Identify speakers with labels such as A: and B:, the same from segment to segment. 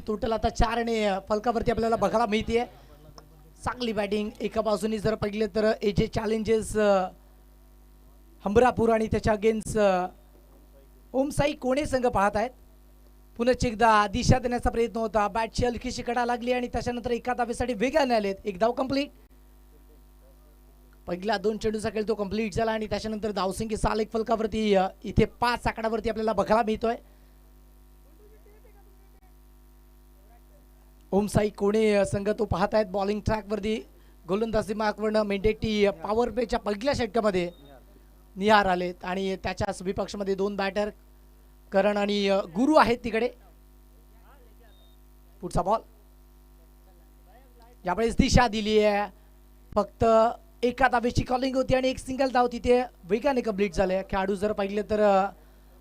A: Total आता 4 आणि फलकावरती आपल्याला बघायला मिळते. चांगली बॅटिंग एका बाजूने जर पाहिले तर एजे चॅलेंजेस हमरापूर आणि त्याच्या अगेन्स्ट ओमसाई कोणे संघ पाहत आहेत. पुन्हा एकदा दिशा देण्याचा प्रयत्न होता. बॅटची हलकीशी कडा लागली आणि त्याच्यानंतर एका धावेसाठी वेगाने आलेत. एक धाव कंप्लीट. पहिला 2 चेंडूचा खेळ तो कंप्लीट झाला आणि त्याच्यानंतर धावसंख्या साल एक फलकावरती इथे 5 आकड्यावरती आपल्याला बघायला मिळतोय. ओमसाई कोणे संघ तो पाहत आहेत. बॉलिंग ट्रॅकवरती गोलंदाजी मार्कवरनं मेंढेटी पॉवर प्लेच्या पहिल्या षटकामध्ये निहार आलेत आणि त्याच्याच विपक्षामध्ये 2 बॅटर करण आणि गुरु आहेत तिकडे. पुढचा बॉल यावेळेस दिशा दिली आहे. फक्त एका धावेची कॉलिंग होती आणि एक सिंगल धाव तिथे वेगाने कंप्लीट झाले. खेळाडू जर पाहिले तर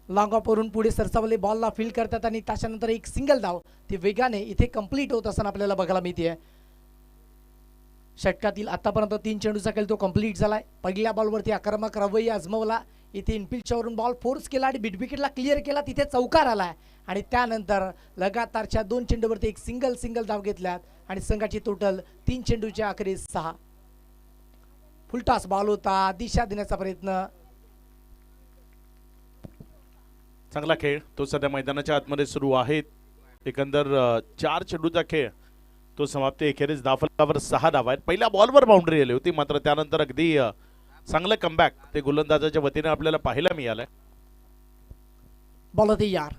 A: लॉंग ऑफ वरून पुढे सरसावले बॉलला फील्ड करतात आणि त्याच्यानंतर एक सिंगल धाव ती वेगाने इथे कंप्लीट होत असताना आपल्याला बघायला मिळते. षटकातील आतापर्यंत 3 चेंडूचा खेळ तो कंप्लीट झालाय. पहिल्या बॉलवरती आक्रमक रवैया आजमवला. इथे इनफिल्डच्यावरून बॉल फोर्स केला आणि बिटविकेटला क्लिअर केला. तिथे चौकार आलाय आणि त्यानंतर लगातारच्या 2 चेंडूवरती एक सिंगल धाव घेतल्यात आणि संघाची टोटल 3 चेंडूच्या अखेरीस 6. फुलटॉस बॉल होता. दिशा देण्याचा प्रयत्न.
B: चांगला खेळ तो सध्या मैदानाच्या आतमध्ये सुरू आहे. एकंदर 4 चेंडूचा खेळ तो समाप्ती एखेरीस धावफलकावर 6 धावा आहेत. पहिल्या बॉलवर बाउंड्री आली होती मात्र त्यानंतर अगदी चांगलं कमबॅक ते गोलंदाजाच्या वतीने आपल्याला पाहायला मिळालंय.
A: बॉल तयार.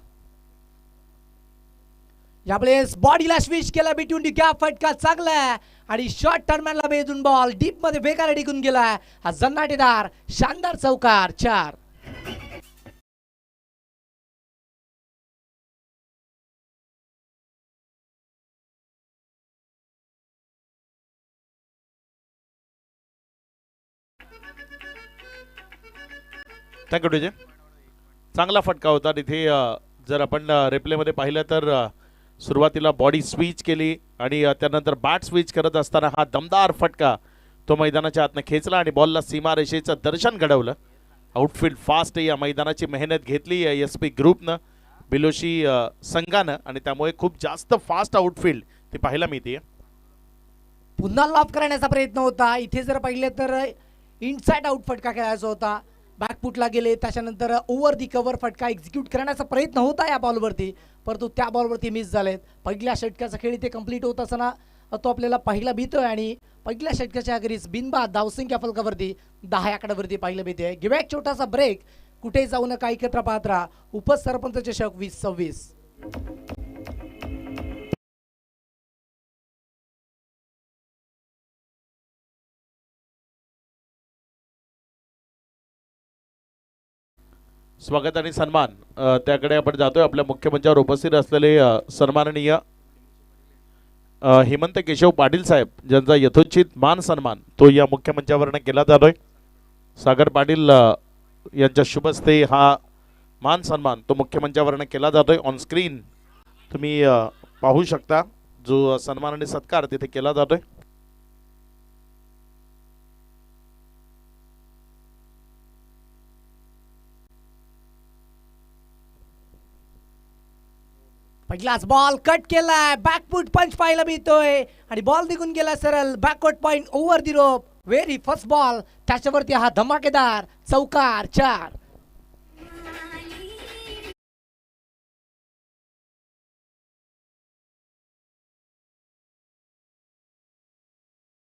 A: यावेळेस बॉडीला स्विच केला बिटून गॅप फटका चांगला आणि शॉर्ट टर्नमॅनला भेदून बॉल डीप मध्ये वेगाने टिकून गेला. हा जन्नाटेदार शानदार चौकार. 4.
B: Thank you DJ. चांगला फटका होता तिथे. जर आपण रिप्लेमध्ये पाहिलं तर सुरुवातीला बॉडी स्विच केली आणि त्यानंतर बॅट स्विच करत असताना हा दमदार फटका तो मैदानाच्या आतनं खेचला आणि बॉलला सीमारेषेचं दर्शन घडवलं. आउटफील्ड फास्ट या मैदानाची मेहनत घेतली SP ग्रुपनं बिलोशी संघानं आणि त्यामुळे खूप जास्त फास्ट आउटफील्ड ती पाहायला मिळते.
A: पुन्हा लॉफ करण्याचा प्रयत्न होता. इथे जर पाहिले तर इनसाइड आउट फटका खेळायचा होता. बॅकफुटला गेले. त्याच्यानंतर ओव्हर दी कव्हर फटका एक्झिक्यूट करण्याचा प्रयत्न होता या बॉलवरती परंतु त्या बॉलवरती मिस झालेत. पहिल्या षटकाचा खेळ इथे कंप्लीट होत असताना तो आपल्याला पाहायला मिळतोय आणि पहिल्या षटकाच्या अखेरीस बिनबाद धावसंख्या फलकावरती 10 आकड्यावरती पाहायला मिळते. घेऊया एक छोटासा ब्रेक. कुठे जाऊ नका, एकत्र पाहत राहा उपसरपंच चषक 2026.
B: स्वागत आणि सन्मान त्याकडे आपण जातोय. आपल्या मुख्य मंचावर उपस्थित असलेले सन्माननीय हेमंत केशव पाटील साहेब ज्यांचा यथोचित मान सन्मान तो या मुख्य मंचावरनं केला जातोय. सागर पाटील यांच्या शुभ हस्ते हा मान सन्मान तो मुख्य मंचावरनं केला जातोय. ऑन स्क्रीन तुम्ही पाहू शकता जो सन्मान आणि सत्कार तिथे केला जातोय.
A: पहिलाच बॉल कट केलाय. बॅकफुट पंच पाहायला मिळतोय आणि बॉल निघून गेला सरळ बॅकवर्ड पॉइंट ओव्हर दी रोप. व्हेरी फर्स्ट बॉल त्याच्यावरती हा धमाकेदार चौकार. 4.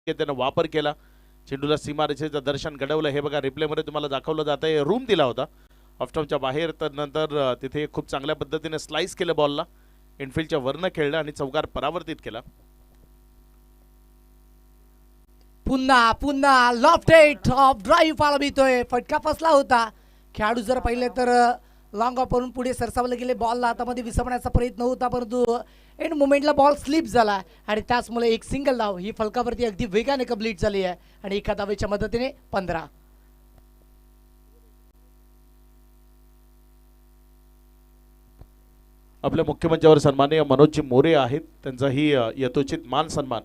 B: त्यानं वापर केला. चेंडूला सीमारेषेचं दर्शन घडवलं. हे बघा रिप्लेमध्ये तुम्हाला दाखवलं जात आहे. रूम दिला होता ऑफस्टॉपच्या बाहेर. तर नंतर तिथे खूप चांगल्या पद्धतीने स्लाइस केलं बॉलला. इनफिल्डच्या वरनं खेळलं आणि चौकार परावर्तित केला.
A: पुन्हा लॉफ्टेड ऑफ ड्राईव्ह पाहायला मिळतोय. फटका फसला होता. खेळाडू जर पाहिले तर लॉंग ऑफ वरून पुढे सरसावले गेले. बॉलला हातामध्ये विसरण्याचा प्रयत्न होता परंतु एंड मोमेंटला बॉल स्लिप झाला आणि त्याचमुळे एक सिंगल धाव ही फलकावरती अगदी वेगाने कंप्लीट झाली आहे आणि एका धावेच्या मदतीने 15.
B: आपल्या मुख्य मंचावर सन्माननीय मनोजजी मोरे आहेत. त्यांचाही यथोचित मान सन्मान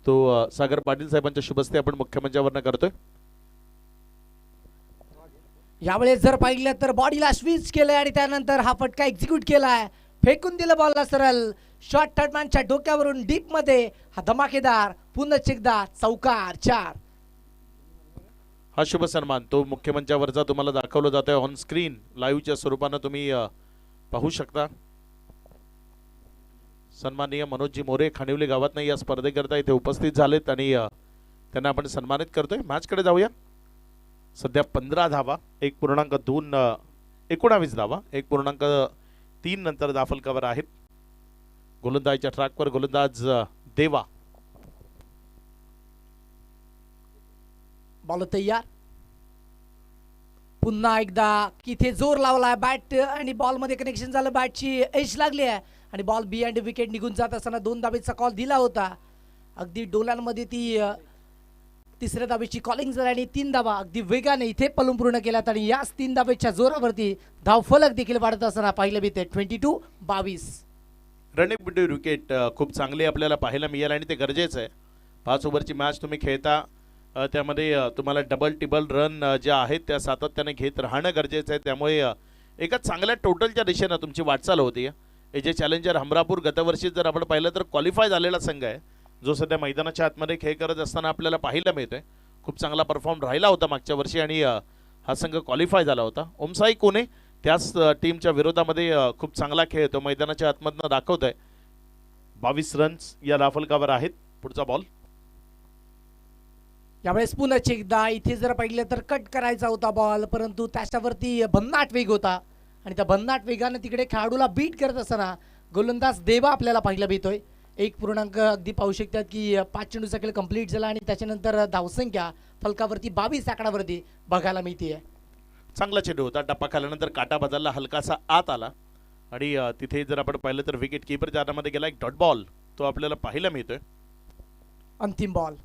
B: तो सागर पाटील साहेबांच्या शुभ हस्ते आपण मुख्य मंचावरनं करतोय.
A: यावेळेस जर पाहिलं तर बॉडीला स्विच केलंय आणि त्यानंतर हा फटका एक्झिक्यूट केलाय. फेकून दिलं बॉलला सरळ शॉर्ट थर्डमॅनच्या डोक्यावरून डीप मध्ये हा धमाकेदार पुन्हा एकदा चौकार 4.
B: हा शुभ सन्मान तो मुख्यमंचावरचा तुम्हाला दाखवला जातोय ऑन स्क्रीन लाईव्हच्या स्वरूपानं तुम्ही पाहू शकता. सन्माननीय मनोजजी मोरे खानिवली गावातनं या स्पर्धेकरता इथे उपस्थित झालेत आणि त्यांना आपण सन्मानित करतोय. मॅचकडे जाऊया. सध्या 15 धावा 1.19 धावा 1.3 नंतर धाफलकावर आहेत. गोलंदाजीच्या ट्रॅकवर गोलंदाज देवा.
A: बॉल तयार. पुन्हा एकदा किथे जोर लावलाय बॅट आणि बॉल मध्ये कनेक्शन झालं. बॅटची एज लागली आहे आणि बॉल बिहाइंड विकेट निघून जात असताना 2 धावेचा कॉल दिला होता. अगदी डोळ्यांमध्ये ती तिसऱ्या धावेची कॉलिंग झाली आणि 3 धावा अगदी वेगाने इथे पलून पूर्ण केल्यात आणि याच 3 धावेच्या जोरावरती धावफलक देखील वाढत असताना पाहिलं मी ते 22-22.
B: रनिंग विकेट खूप चांगली आपल्याला पाहायला मिळाली आणि ते गरजेचं आहे. 5 ओव्हरची मॅच तुम्ही खेळता त्यामध्ये तुम्हाला डबल टिबल रन ज्या आहेत त्या सातत्याने घेत राहणं गरजेचं आहे. त्यामुळे एका चांगल्या टोटलच्या दिशेनं तुमची वाटचाल होती. जे चॅलेंजर हमरापूर गतवर्षी जर आपण पाहिलं तर क्वालिफाय झालेला संघ आहे जो सध्या मैदानाच्या आतमध्ये खेळ करत असताना आपल्याला पाहायला मिळतोय. खूप चांगला परफॉर्म राहिला होता मागच्या वर्षी आणि हा संघ क्वालिफाय झाला होता. ओमसाई कोणे त्याच टीमच्या विरोधामध्ये खूप चांगला खेळ तो मैदानाच्या आतमधनं दाखवत आहे. 22 रन्स या धाफलकावर आहेत. पुढचा बॉल.
A: यावेळेस पुन्हा एकदा इथे जर पाहिलं तर कट करायचा होता बॉल परंतु त्याच्यावरती भन्नाट वेग होता आणि त्या भन्नाट वेगाने तिकडे खेळाडूला बीट करत असताना गोलंदाज देवा आपल्याला पाहायला मिळतोय. 1 अगदी पाहू शकतात की 5 चेंडूचा खेळ कंप्लीट झाला आणि त्याच्यानंतर धावसंख्या फलकावरती 22 आकडावरती बघायला मिळते.
B: चांगला चेंडू होता. टप्पा खाल्यानंतर काटा बदलला हलकासा आत आला आणि तिथे जर आपण पाहिलं तर विकेट कीपरच्या हातामध्ये गेला एक डॉट बॉल तो आपल्याला पाहायला मिळतोय.
A: अंतिम बॉल.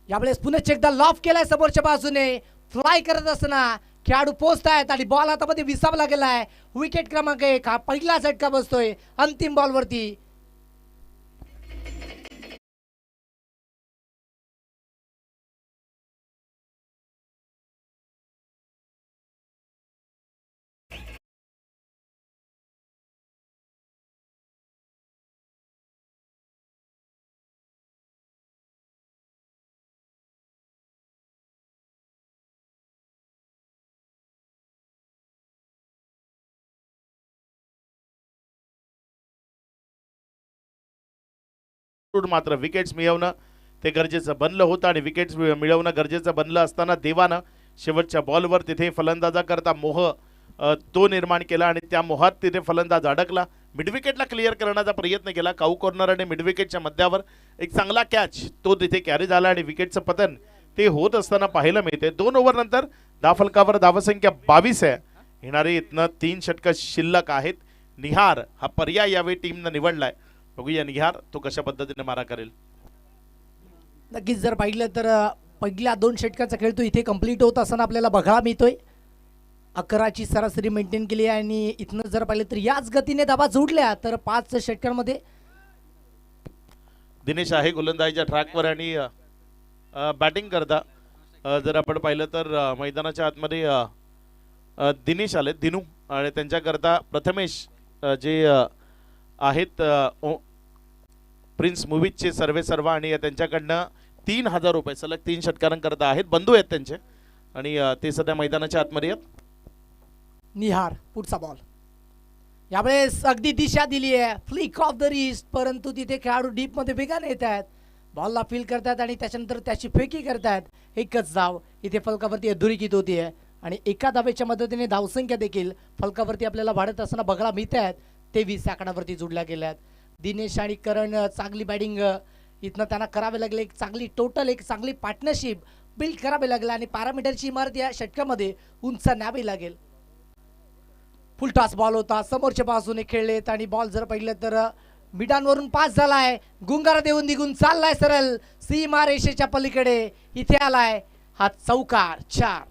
A: यावेळेस पुन्हा एकदा लॉफ केलाय समोरच्या बाजूने फ्लाय करत असताना खेळाडू पोहोचतायत आणि बॉल हातामध्ये विसावला गेलाय. विकेट क्रमांक 1 हा पहिला झटका बसतोय अंतिम बॉल वरती.
B: मात्र विकेट्स मिळवणं ते गरजेचं बनलं होतं आणि विकेट्स मिळवणं गरजेचं बनलं असताना देवानं शेवटच्या बॉलवर तिथे फलंदाजा करता मोह तो निर्माण केला आणि त्या मोहात तिथे फलंदाज अडकला. मिडविकेटला क्लिअर करण्याचा प्रयत्न केला. काऊ कॉर्नर आणि मिडविकेटच्या मध्यावर एक चांगला कॅच तो तिथे कॅरी झाला आणि विकेटचं पतन ते होत असताना पाहायला मिळते. 2 ओव्हर नंतर धाफलकावर धावसंख्या 22 आहे. येणारे इथनं 3 षटकं शिल्लक आहेत. निहार हा पर्याय यावेळी टीमनं निवडलाय. बघूया निहार तो कशा पद्धतीने मारा करेल.
A: नक्कीच जर पाहिलं तर पहिल्या 2 षटकाचा खेळ तो इथे कंप्लीट होत असताना आपल्याला बघायला मिळतोय. 11ची सरासरी मेंटेन केली आहे आणि इथनं जर पाहिलं तर याच गतीने धावा जोडल्या तर 5 षटकांमध्ये
B: दिनेश आहे गोलंदाजीच्या ट्रॅकवर आणि बॅटिंग करता जर आपण पाहिलं तर मैदानाच्या आतमध्ये दिनेश आले दिनू आणि त्यांच्याकरता प्रथमेश जे आहेत प्रिन्स मूवीजचे सर्व आणि त्यांच्याकडनं 3000 रुपये सलग 3 षटकारांकरता आहेत. बंधू आहेत त्यांचे आणि ते सध्या मैदानाच्या आतमध्ये आहेत.
A: निहार पुढचा बॉल. यावेळेस अगदी दिशा दिली आहे फ्लिक ऑफ द रिस्ट परंतु तिथे खेळाडू डीप मध्ये वेगाने येत आहेत. बॉलला फील करतात आणि त्याच्यानंतर त्याची फेकी करतात. एकच धाव इथे फलकावरती अधोरेखित होती आहे आणि एका धावेच्या मदतीने धावसंख्या देखील फलकावरती आपल्याला वाढत असताना बघायला मिळत आहेत. 23 आकडावरती जोडल्या गेल्यात. दिनेश आणि करण चांगली बॅटिंग इथनं त्यांना करावे लागले. एक चांगली टोटल एक चांगली पार्टनरशिप बिल्ड करावी लागेल आणि पॅरामीटरची इमारत या षटकामध्ये उंच न्यावी लागेल. फुल टॉस बॉल होता. समोरच्या बाजूने खेळलेत आणि बॉल जर पाहिलं तर मिडांवरून पास झालाय. गुंगारा देऊन निघून चाललाय सरळ सीमा रेषेच्या पलीकडे इथे आलाय. हा चौकार 4.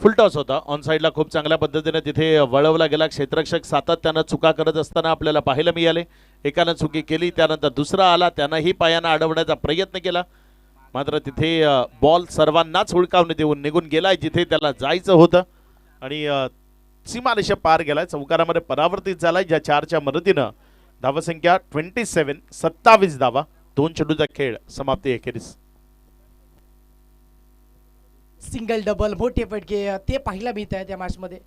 B: फुल टॉस होता. ऑन साइडला खूप चांगल्या पद्धतीने तिथे वळवला गेला. क्षेत्ररक्षक सातत्यानं चुका करत असताना आपल्याला पाहायला मिळाले. एकानं चुकी केली त्यानंतर दुसरा आला त्यानंही पायानं अडवण्याचा प्रयत्न केला मात्र तिथे बॉल सर्वांनाच हुडकावून देऊन निघून गेलाय जिथे त्याला जायचं होतं आणि सीमारेषा पार गेलाय, चौकारामध्ये परावर्तित झालाय, ज्या 4च्या मदतीनं धावसंख्या 27, 27 धावा, 2 चेंडूचा खेळ समाप्ती एखेरीस.
A: सिंगल डबल मोठे फटके ते पाहायला मिळत आहे त्या मॅच मध्ये.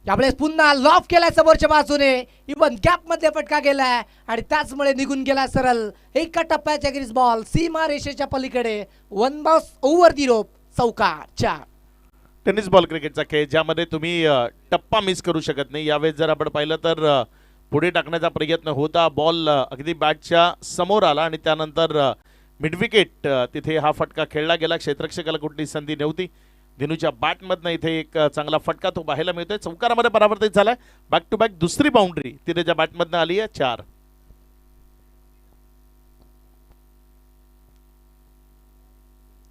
A: यावेळेस पुन्हा लॉफ केलाय समोरच्या बाजूने, इवन गॅप मध्ये फटका गेलाय आणि त्याचमुळे निघून गेला सरळ. एका टप्प्याच्या ग्रीस बॉल सीमा रेषेच्या पलीकडे, 1 बॉस ओव्हर दी रोप, चौकार 4.
B: टेनिस बॉल क्रिकेटचा खेळ ज्यामध्ये तुम्ही टप्पा मिस करू शकत नाही. यावेळेस जर आपण पाहिलं तर पुढे टाकण्याचा प्रयत्न होता, बॉल अगदी बॅटच्या समोर आला आणि त्यानंतर मिड विकेट तिथे हा फटका खेळला गेला. क्षेत्ररक्षकाला कुठली संधी नव्हती. दिनूच्या बॅटमधनं इथे एक चांगला फटका तो पाहायला मिळतोय, चौकारामध्ये परावर्तित झालाय. बॅक टू बॅक दुसरी बाउंड्री तिने बॅटमधनं आली आहे, 4.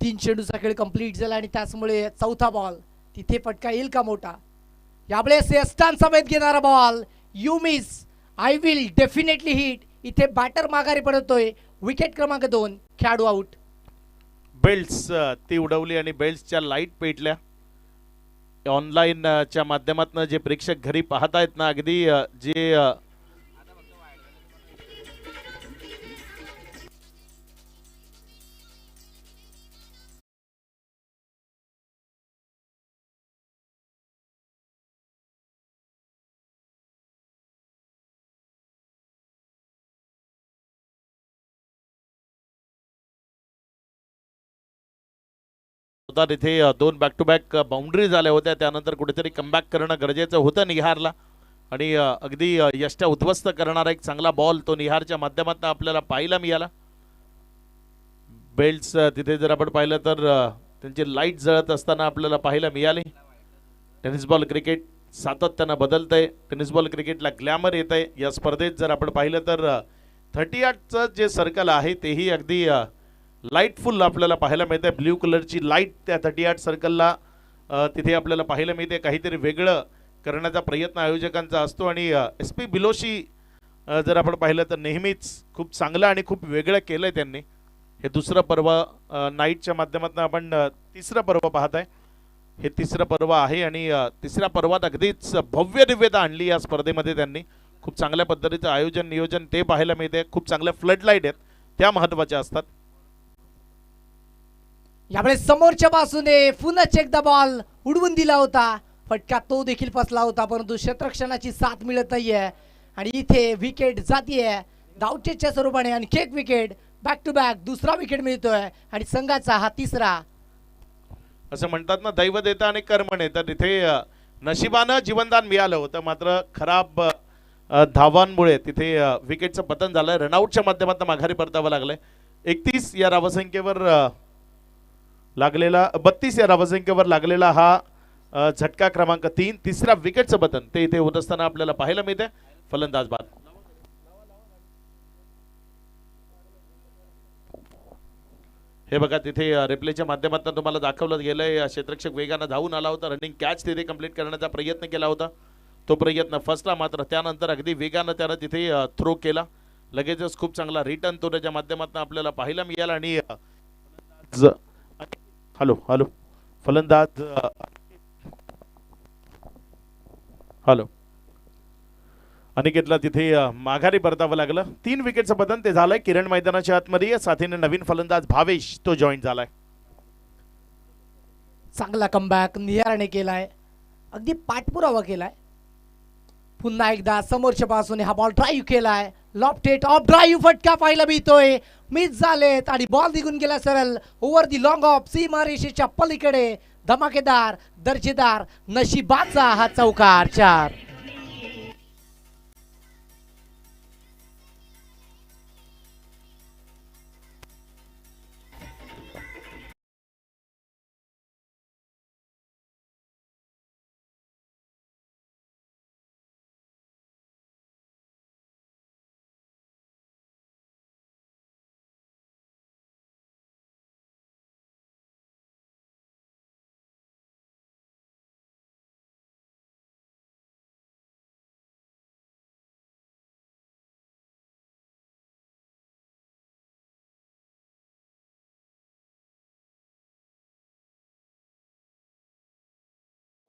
A: तीन चेंडूचा खेळ कंप्लीट झाला आणि त्याचमुळे चौथा बॉल तिथे फटका येईल का मोठा. यावेळेस यस्टान समेत घेणारा ball, you miss I will definitely hit. इथे बॅटर माघारी पडतोय. विकेट क्रमांक 2, खेळाडू आउट.
B: बेल्ट्स ती उडवली आणि बेल्ट्सच्या लाईट पेटल्या. ऑनलाईन च्या माध्यमातून जे प्रेक्षक घरी पाहतायत ना, अगदी जे इथे 2 बॅक टू बॅक बाउंड्री झाल्या होत्या. त्यानंतर कुठेतरी कमबॅक करणं गरजेचं होतं निहारला आणि अगदी यष्ट्या उद्ध्वस्त करणारा एक चांगला बॉल तो निहारच्या माध्यमातून आपल्याला पाहायला मिळाला. बेल्ट्स तिथे जर आपण पाहिलं तर त्यांची लाईट जळत असताना आपल्याला पाहायला मिळाली. टेनिस बॉल क्रिकेट सातत्यानं बदलतंय. टेनिस बॉल क्रिकेटला ग्लॅमर येत आहे. या स्पर्धेत जर आपण पाहिलं तर 38चं जे सर्कल आहे तेही अगदी लाईटफुल आपल्याला पाहायला मिळते. ब्ल्यू कलरची लाईट त्या 38 सर्कलला तिथे आपल्याला पाहायला मिळते. काहीतरी वेगळं करण्याचा प्रयत्न आयोजकांचा असतो आणि एस पी बिलोशी जर आपण पाहिलं तर नेहमीच खूप चांगलं आणि खूप वेगळं केलंय त्यांनी. हे दुसरं पर्व नाईटच्या माध्यमातून आपण तिसरं पर्व पाहत आहे. हे तिसरं पर्व आहे आणि तिसऱ्या पर्वात अगदीच भव्य दिव्यता आणली या स्पर्धेमध्ये त्यांनी. खूप चांगल्या पद्धतीचं आयोजन नियोजन ते पाहायला मिळते. खूप चांगल्या फ्लड लाईट आहेत, त्या महत्त्वाच्या असतात.
A: यावेळेस समोरच्या बाजूने पुन्हा एकदा बॉल उडवून दिला होता. फटका तो देखील फसला होता, परंतु क्षेत्ररक्षणाची साथ मिळत नाहीये आणि इथे विकेट जातीये धावचेच्या स्वरूपाने. आणखी एक विकेट, बॅक टू बॅक दुसरा विकेट मिळतोय आणि संघाचा हा तिसरा.
B: असं म्हणतात ना, दैव देतं आणि कर्म नेतं. तिथे नशिबानं जीवनदान मिळालं होतं, मात्र खराब धावांमुळे तिथे विकेटचं पतन झालंय. रनआउटच्या माध्यमातून माघारी परतावं लागलंय. 31 या धावसंख्येवर लागलेला 32 या धावसंख्येवर लागलेला हा झटका क्रमांक 3, तिसऱ्या विकेटचं पतन ते इथे होत असताना आपल्याला पाहायला मिळते. फलंदाज बाद. हे बघा तिथे रिप्लेच्या माध्यमातून तुम्हाला दाखवलं गेलंय. क्षेत्ररक्षक वेगानं धावून आला होता. रनिंग कॅच तिथे कंप्लीट करण्याचा प्रयत्न केला होता. तो प्रयत्न फसला, मात्र त्यानंतर अगदी वेगानं त्यानं तिथे थ्रो केला. लगेचच खूप चांगला रिटर्न तो त्याच्या माध्यमातून आपल्याला पाहायला मिळाला आणि हॅलो हॅलो फलंदाज हॅलो अनिकेतला तिथे माघारी परतावं लागलं. 3 विकेटचं पतन ते झालंय. किरण मैदानाच्या आतमध्ये साथीने नवीन फलंदाज भावेश तो जॉईन झालाय.
A: चांगला कमबॅक निहारने केलाय, अगदी पाठपुरावा केलाय. पुन्हा एकदा समोरच्या बाजूने हा बॉल ड्राईव्ह केलाय. लॉफ्टेड ऑफ ड्राईव्ह फटका पाहायला मिळतोय. मिस झालेत आणि बॉल निघून गेला सरळ ओव्हर दी लॉंग ऑफ सीमा रेषेच्या पलीकडे. धमाकेदार दर्जेदार नशिबाचा हा चौकार 4.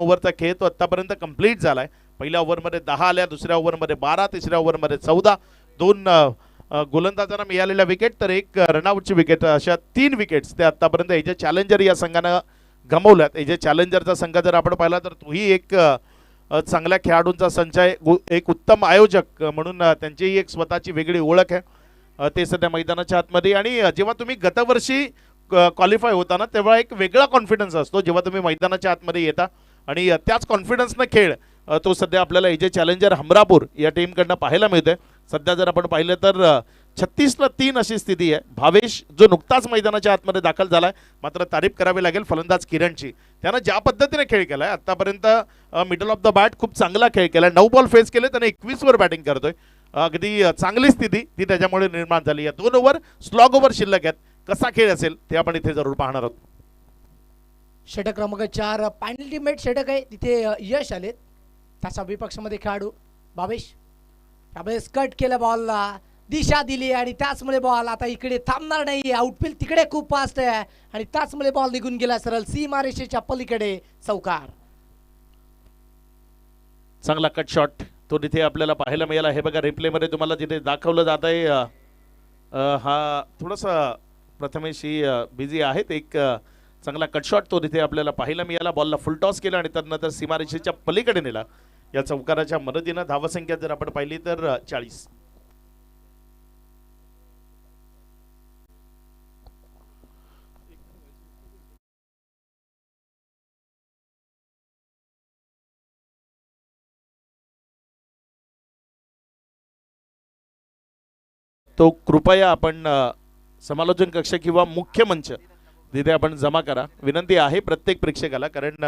B: ओव्हरचा खेळ तो आतापर्यंत कंप्लीट झालाय. पहिल्या ओव्हरमध्ये 10 आल्या, दुसऱ्या ओव्हरमध्ये 12, तिसऱ्या ओव्हरमध्ये 14. दोन गोलंदाजांना मिळालेल्या विकेट तर एक रनआउटची विकेट, अशा 3 विकेट्स ते आतापर्यंत एजे चॅलेंजर या संघानं गमावल्यात. एजे चॅलेंजरचा संघ जर आपण पाहिला तर तोही एक चांगल्या खेळाडूंचा संच आहे, एक उत्तम आयोजक म्हणून त्यांचीही एक स्वतःची वेगळी ओळख आहे. ते सध्या मैदानाच्या आतमध्ये, आणि जेव्हा तुम्ही गतवर्षी क्वालिफाय होता ना तेव्हा एक वेगळा कॉन्फिडन्स असतो जेव्हा तुम्ही मैदानाच्या आतमध्ये येता, आणि त्याच कॉन्फिडन्सनं खेळ तो सध्या आपल्याला एजे चॅलेंजर हमरापूर या टीमकडनं पाहायला मिळतोय. सध्या जर आपण पाहिलं तर 36-3 अशी स्थिती आहे. भावेश जो नुकताच मैदानाच्या आतमध्ये दाखल झालाय, मात्र तारीफ करावी लागेल फलंदाज किरणची. त्यानं ज्या पद्धतीने खेळ केलाय आतापर्यंत, मिडल ऑफ द बॅट खूप चांगला खेळ केलाय. 9 बॉल फेस केले, त्याने 21 वर बॅटिंग करतोय. अगदी चांगली स्थिती ती त्याच्यामुळे निर्माण झाली. या 2 ओव्हर स्लॉग ओव्हर शिल्लक आहेत. कसा खेळ असेल ते आपण इथे जरूर पाहणार आहोत.
A: षटक क्रमांक 4 पॅनल्टीमेट षटक आहे, तिथे यश आलेत. त्याच्या विपक्षामध्ये खेळाडू भावेश, त्यावेळेस कट केलं, बॉलला दिशा दिली आणि त्याचमुळे बॉल आता इकडे थांबणार नाही. आउटफील्ड तिकडे खूप फास्ट आहे आणि त्याचमुळे बॉल निघून गेला सरळ सीमारेषेच्या पलीकडे. चौकार.
B: चांगला कट शॉट तो तिथे आपल्याला पाहायला मिळाला. हे बघा रिप्लेमध्ये तुम्हाला तिथे दाखवलं जात आहे. हा थोडासा प्रथमेश ही बिझी आहेत. एक चांगला कट शॉट तो तिथे आपल्याला पाहायला मिळाला. बॉलला फुल टॉस केला आणि त्यानंतर सीमारेषेच्या पलीकडे नेला. या चौकाराच्या मदतीनं धावसंख्या जर आपण पाहिली तर 40. तो कृपया आपण समालोचन कक्ष किंवा मुख्य मंच तिथे आपण जमा करा, विनंती आहे प्रत्येक प्रेक्षकाला. कारण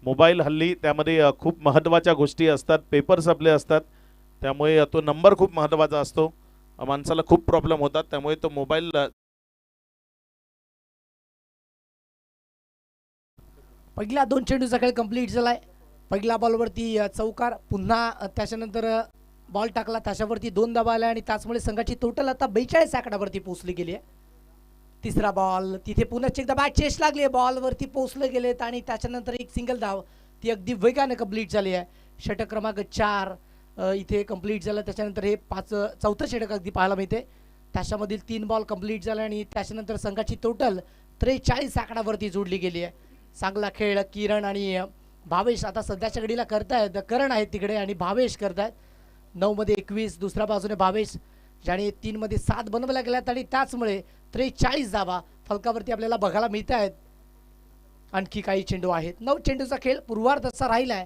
B: मोबाईल हल्ली त्यामध्ये खूप महत्त्वाच्या गोष्टी असतात, पेपर्स आपले असतात, त्यामुळे तो नंबर खूप महत्त्वाचा असतो. माणसाला खूप प्रॉब्लेम होतात, त्यामुळे तो मोबाईल.
A: पहिला 2 चेंडूचा खेळ कंप्लीट झालाय. पहिल्या बॉलवरती चौकार, पुन्हा त्याच्यानंतर बॉल टाकला, त्याच्यावरती 2 धावा आल्या आणि त्याचमुळे संघाची टोटल आता 42 आकड्यावरती पोहोचली गेली आहे. तिसरा बॉल, तिथे पुन्हा एकदा बॅट चेस लागली आहे, बॉलवरती पोहोचले गेलेत आणि त्याच्यानंतर एक सिंगल धाव ती अगदी वेगाने कंप्लीट झाली आहे. षटक क्रमांक 4 इथे कंप्लीट झालं. त्याच्यानंतर हे 4थं षटक अगदी पाहायला मिळते. त्याच्यामधील 3 बॉल कंप्लीट झाला आणि त्याच्यानंतर संघाची टोटल 43 आकड्यावरती जोडली गेली आहे. चांगला खेळ किरण आणि भावेश आता सध्याच्या घडीला करतायत. करण आहेत तिकडे आणि भावेश करतायत. 9 मध्ये 21, दुसऱ्या बाजूने भावेश ज्याने 3 मध्ये 7 बनवल्या गेल्यात आणि त्याचमुळे 43 धावा फलकावरती आपल्याला बघायला मिळत आहेत. आणखी काही चेंडू आहेत. 9 चेंडूचा खेळ पूर्वार्धाचा राहिलाय.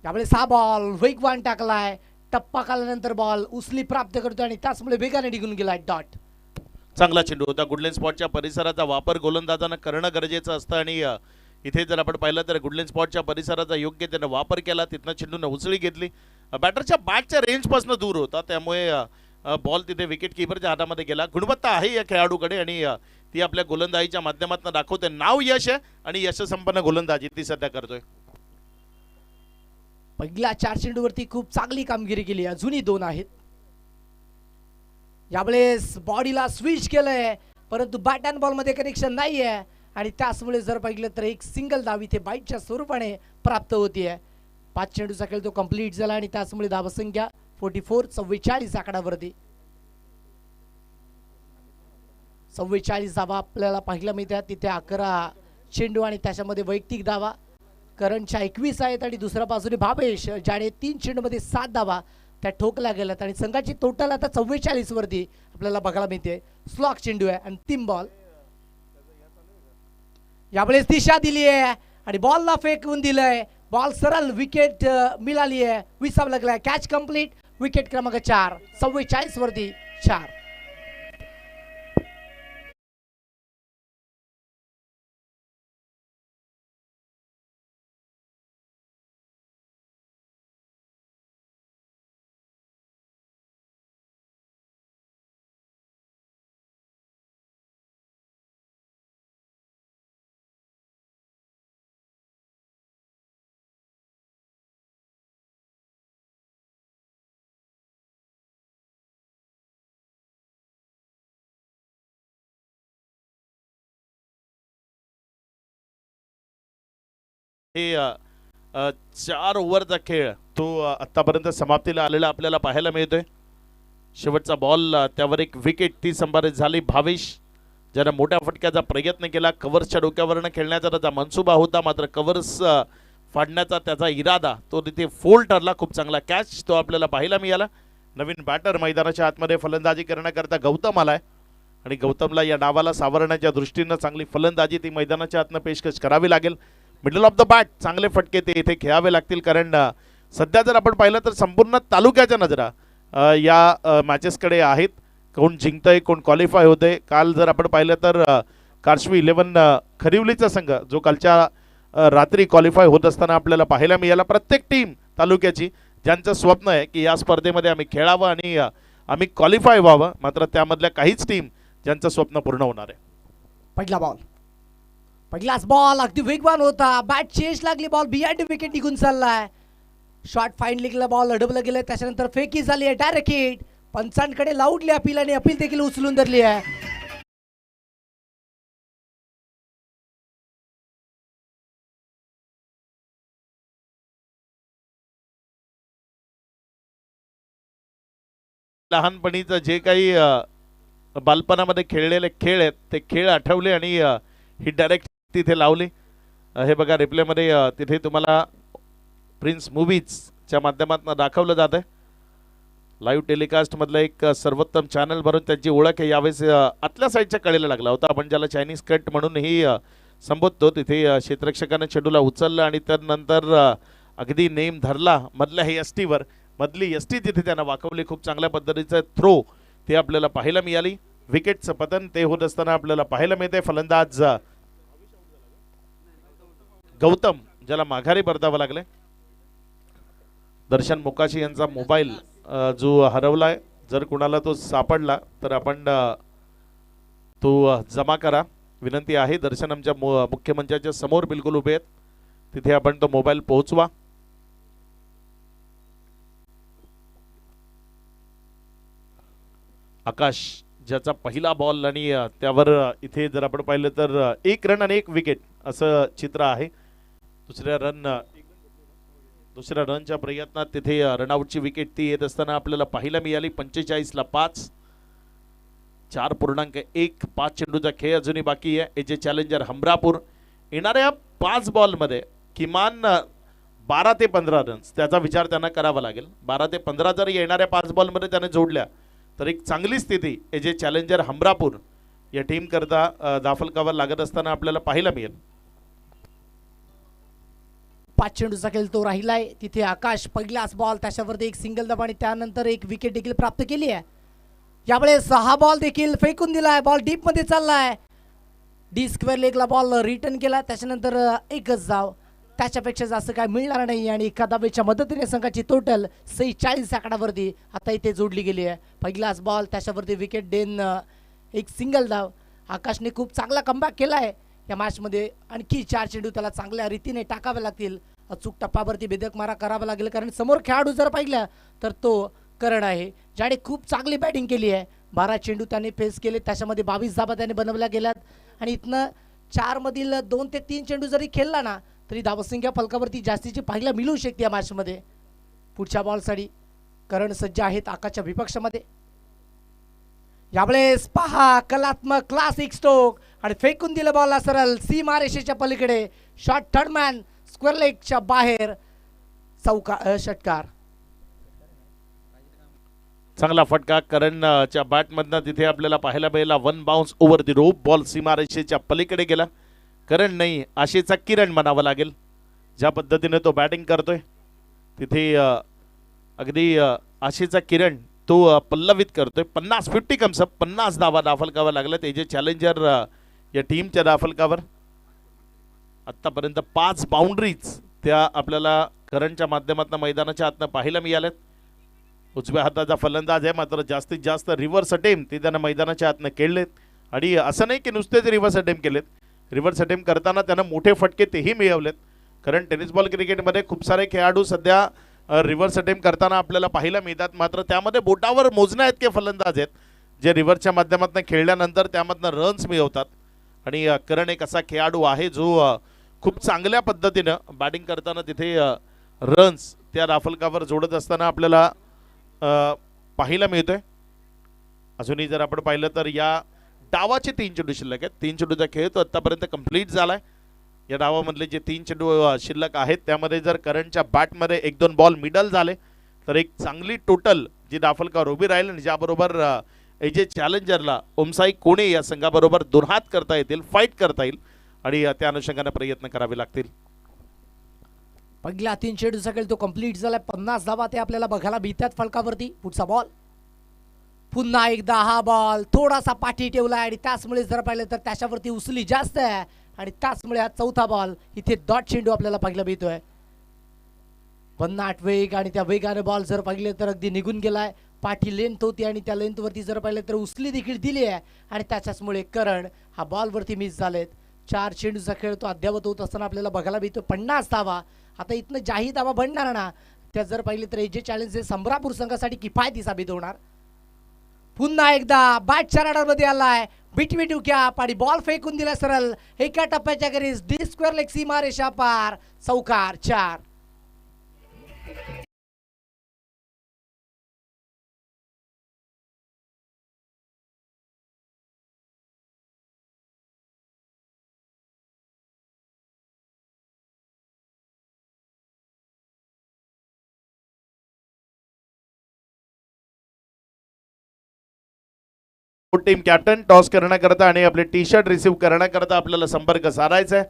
A: त्यामुळे 6 बॉल वेगवान टाकलाय, टप्पा काढल्यानंतर बॉल उचली प्राप्त करतो आणि त्याचमुळे वेगाने निघून गेलाय. डॉट.
B: चांगला चेंडू होता. गुडलेन स्पॉटच्या परिसराचा वापर गोलंदाजांना करणं गरजेचं असतं, आणि इथे जर आपण पाहिलं तर गुडलेन स्पॉटच्या परिसराचा योग्य त्यानं वापर केला. तिथनं चेंडूनं उचली घेतली, बॅटरच्या बॅटच्या रेंजपासून दूर होता, त्यामुळे बॉल तिथे विकेट किपरच्या हातामध्ये गेला. गुणवत्ता आहे या खेळाडूकडे आणि ती आपल्या गोलंदाजीच्या माध्यमातून दाखवते. नाव यश आहे आणि यशसंपन्न गोलंदाजी ती सध्या करतोय.
A: पहिल्या 4 चेंडूवरती खूप चांगली कामगिरी केली. अजूनही 2 आहेत. यावेळेस बॉडीला स्विच केलंय, परंतु बॅट अँड बॉल मध्ये कनेक्शन नाही आहे आणि त्याचमुळे जर पाहिलं तर एक सिंगल धाव इथे बाईटच्या स्वरूपाने प्राप्त होतीये. 5 चेंडूचा खेळ तो कंप्लीट झाला आणि त्याचमुळे धावसंख्या 44 आकड्यावरती. 44 धावा आपल्याला पाहायला मिळतात. तिथे 11 चेंडू आणि त्याच्यामध्ये वैयक्तिक धावा करणच्या 21 आहेत आणि दुसऱ्या बाजूने भावेश ज्याने 3 चेंडूमध्ये 7 धावा त्या ठोकल्या गेल्यात आणि संघाची टोटल आता 44 वरती आपल्याला बघायला मिळते. स्लॉक चेंडू आहे, अंतिम बॉल. यावेळेस दिशा दिली आहे आणि बॉलला फेकून दिलंय. बॉल सरळ विकेट मिळाली आहे, विसावा लागलाय. Catch complete. विकेट क्रमांक 4, 44 वरती 4.
B: हे 4 ओव्हरचा खेळ तो आतापर्यंत समाप्तीला आलेला आपल्याला पाहायला मिळतोय. शेवटचा बॉल त्यावर एक विकेट ती संपादित झाली. भावेश ज्यानं मोठ्या फटक्याचा प्रयत्न केला, कव्हर्सच्या डोक्यावरनं खेळण्याचा त्याचा मनसुबा होता, मात्र कव्हर्स फाडण्याचा त्याचा इरादा तो तिथे फोल ठरला. खूप चांगला कॅच तो आपल्याला पाहायला मिळाला. नवीन बॅटर मैदानाच्या आतमध्ये फलंदाजी करण्याकरता गौतम आलाय आणि गौतमला या डावाला सावरण्याच्या दृष्टीनं चांगली फलंदाजी ती मैदानाच्या आतनं पेशकश करावी लागेल. मिडल ऑफ द बॅट चांगले फटके ते इथे खेळावे लागतील, कारण सध्या जर आपण पाहिलं तर संपूर्ण तालुक्याच्या नजरा या मॅचेसकडे आहेत. कोण जिंकतंय, कोण क्वालिफाय होतंय. काल जर आपण पाहिलं तर कार्शवी 11 खरिवलीचा संघ जो कालच्या रात्री क्वालिफाय होत असताना आपल्याला पाहायला मिळाला. प्रत्येक टीम तालुक्याची ज्यांचं स्वप्न आहे की या स्पर्धेमध्ये आम्ही खेळावं आणि आम्ही क्वालिफाय व्हावं, मात्र त्यामधल्या काहीच टीम ज्यांचं स्वप्न पूर्ण होणार आहे.
A: पहिला बॉल, पहिलाच बॉल अगदी वेगवान होता. बॅट चेंज लागली, बॉल बिहाइंड विकेट निघून चाललाय. शॉर्ट फाईन गेला, बॉल अडवलं गेलं, त्याच्यानंतर फेकी झाली आहे. Direct hit. पंचांकडे लावडली अपील आणि अपील देखील उचलून धरली आहे.
B: लहानपणीचं जे काही बालपणामध्ये खेळलेले खेळ आहेत ते खेळ आठवले आणि ही डायरेक्ट तिथे लावली. हे बघा रिप्लेमध्ये तिथे तुम्हाला प्रिन्स मूवीजच्या माध्यमातून दाखवलं जात आहे. लाईव्ह टेलिकास्टमधलं एक सर्वोत्तम चॅनल भरून त्यांची ओळख आहे यावेळेस आतल्या साईडच्या कडेला लागला होता. आपण ज्याला चायनीज कट म्हणूनही संबोधतो. तिथे क्षेत्ररक्षकाने चेंडूला उचललं आणि त्यानंतर अगदी नेम धरला मधल्या हे एसटीवर. मधली एसटी जिथे त्यांना वाकवली. खूप चांगल्या पद्धतीचं थ्रो ते आपल्याला पाहायला मिळाली. विकेटचं पतन ते होत असताना आपल्याला पाहायला मिळते. फलंदाज गौतम ज्याला माघारी परतावं लागले. दर्शन मोकाशी यांचा मोबाईल जो हरवलाय, जर कुणाला तो सापडला तर आपण तो जमा करा विनंती आहे. दर्शन आमच्या मुख्यमंत्र्याच्या समोर बिलकुल उभे आहेत, तिथे आपण तो मोबाईल पोहोचवा. आकाश ज्याचा पहिला बॉल आणि त्यावर इथे जर आपण पाहिलं तर 1 रन आणि 1 विकेट असं चित्र आहे. दुसऱ्या रनच्या प्रयत्नात तिथे रनआउटची विकेट ती येत असताना आपल्याला पाहायला मिळाली. 45ला 5, 4.1. 5 चेंडूचा खेळ अजूनही बाकी आहे. एजे चॅलेंजर हमरापूर येणाऱ्या 5 बॉलमध्ये किमान 12 ते 15 रन्स त्याचा विचार त्यांना करावा लागेल. 12 ते 15 जर येणाऱ्या 5 बॉलमध्ये त्याने जोडल्या तर एक चांगली स्थिती एजे चॅलेंजर हमरापूर या टीम करता दाफलकावर लागत असताना आपल्याला पाहायला मिळेल.
A: 5 चेंडूचा खेळ तो राहिलाय. तिथे आकाश पहिलाच बॉल, त्याच्यावरती एक सिंगल दाब आणि त्यानंतर एक विकेट देखील प्राप्त केली आहे. यावेळेस 6 बॉल देखील फेकून दिलाय. बॉल डीप मध्ये चाललाय. डी स्क्वेअर लेगला बॉल रिटर्न केला, त्याच्यानंतर एकच धाव, त्याच्यापेक्षा जास्त काय मिळणार नाही आणि एका धावेच्या मदतीने संघाची टोटल 46 आकडावरती आता इथे जोडली गेली आहे. पहिलाच बॉल, त्याच्यावरती विकेट देन एक सिंगल धाव. आकाशने खूप चांगला कमबॅक केलाय या मॅचमध्ये. आणखी 4 चेंडू त्याला चांगल्या रीतीने टाकावे लागतील. अचूक टप्प्यावरती बेधक मारा करावा लागेल, कारण समोर खेळाडू जर पाहिला तर तो करण आहे, ज्याने खूप चांगली बॅटिंग केली आहे. 12 चेंडू त्याने फेस केले, त्याच्यामध्ये 22 धाबा त्याने बनवल्या गेल्यात आणि इथनं 4 मधील 2 ते 3 चेंडू जरी खेळला ना तरी धावसंख्या फलकावरती जास्तीची पाहायला मिळू शकते या मॅचमध्ये. पुढच्या बॉलसाठी करण सज्ज आहेत आकाशच्या विपक्षामध्ये. यावेळेस पहा कलात्मक क्लासिक स्ट्रोक आणि फेकून दिलं बॉलला सरळ सीमा रेषेच्या पलीकडे. शॉट थर्ड मॅन स्क्वेअर लेगच्या बाहेर, षटकार.
B: चांगला फटका करणच्या बॅटमधनं तिथे आपल्याला पाहायला मिळाला. 1 bounce over the rope. Ball सीमा रेषेच्या पलीकडे गेला. करण नाही, आशेचा किरण म्हणावं लागेल. ज्या पद्धतीने तो बॅटिंग करतोय तिथे अगदी आशेचा किरण तो पल्लवित करतोय. 50 कम्सअप 50 धावा दाफलकावर लागल्या तेजे चॅलेंजर या टीमच्या दाफलकावर. आत्तापर्यंत 5 बाउंड्रीज त्या आपल्याला करणच्या माध्यमातून मैदानाच्या आतनं पाहायला मिळाल्यात. उजव्या हाताचा फलंदाज आहे, मात्र जास्तीत जास्त रिव्हर्स अटेम्प्ट ते त्यानं मैदानाच्या आतनं केलेत. आणि असं नाही की नुसतेच रिव्हर्स अटेम्प्ट केलेत, रिव्हर्स अटेम्प्ट करताना त्यानं मोठे फटके तेही मिळवलेत. कारण टेनिस बॉल क्रिकेटमध्ये खूप सारे खेळाडू सध्या रिव्हर्स अटेम्प्ट करताना आपल्याला पाहायला मिळतात, मात्र त्यामध्ये बोटावर मोजण्या इतके फलंदाज आहेत जे रिव्हर्सच्या माध्यमातून खेळल्यानंतर त्यामधनं रन्स मिळवतात. आणि करण एक असा खेळाडू आहे जो खूप चांगल्या पद्धतीनं बॅटिंग करताना तिथे रन्स त्या राफलकावर जोडत असताना आपल्याला पाहायला मिळतोय. अजूनही जर आपण पाहिलं तर या डावाचे 3 चेंडू शिल्लक आहेत. 3 चेंडूचा खेळ तो आतापर्यंत कंप्लीट झालाय. या डावामधले जे 3 चेंडू शिल्लक आहेत त्यामध्ये जर करंटच्या बॅटमध्ये 1-2 बॉल मिडल झाले तर एक चांगली टोटल जी राफलकावर उभी राहील आणि ज्याबरोबर एजे चॅलेंजरला ओमसाई कोणे या संघाबरोबर दोन हात करता येतील, फाईट करता येईल आणि त्या अनुषंगाने प्रयत्न करावे लागतील.
A: पहिला 3 चेंडूचा खेळ तो कंप्लीट झालाय. 50 धावा ते आपल्याला बघायला मिळतात फलकावरती. पुढचा बॉल पुन्हा एकदा हा बॉल थोडासा पाठी ठेवलाय आणि त्याचमुळे जर पाहिलं तर त्याच्यावरती उसली जास्त आहे आणि त्याचमुळे हा चौथा बॉल इथे डॉट चेंडू आपल्याला पाहायला मिळतोय. भन्नाट वेग आणि त्या वेगाने बॉल जर पाहिले तर अगदी निघून गेलाय. पाठी लेंथ होती आणि त्या लेंथवरती जर पाहिलं तर उसली देखील दिली आहे आणि त्याच्याचमुळे करण हा बॉलवरती मिस झालेत. 4 चेंडूचा खेळ तो अद्यावत होत असताना आपल्याला बघायला मिळतो 50 धावा. आता इथनं जाही धावा बनणार ना त्या जर पाहिले तर एजे चॅलेंज हे संबरापूर संघासाठी किफायती साबित होणार. पुन्हा एकदा बॅटच्या राडारमध्ये आलाय बिटवी डुक्या आणि बॉल फेकून दिला सरळ एका टप्प्याच्या गरीज डी स्क्वेअर लेग सीमा रेषा पार. चौकार 4.
B: टीम कॅप्टन टॉस करण्याकरता आणि आपले टी शर्ट रिसीव्ह करण्याकरता आपल्याला संपर्क साधायचा आहे.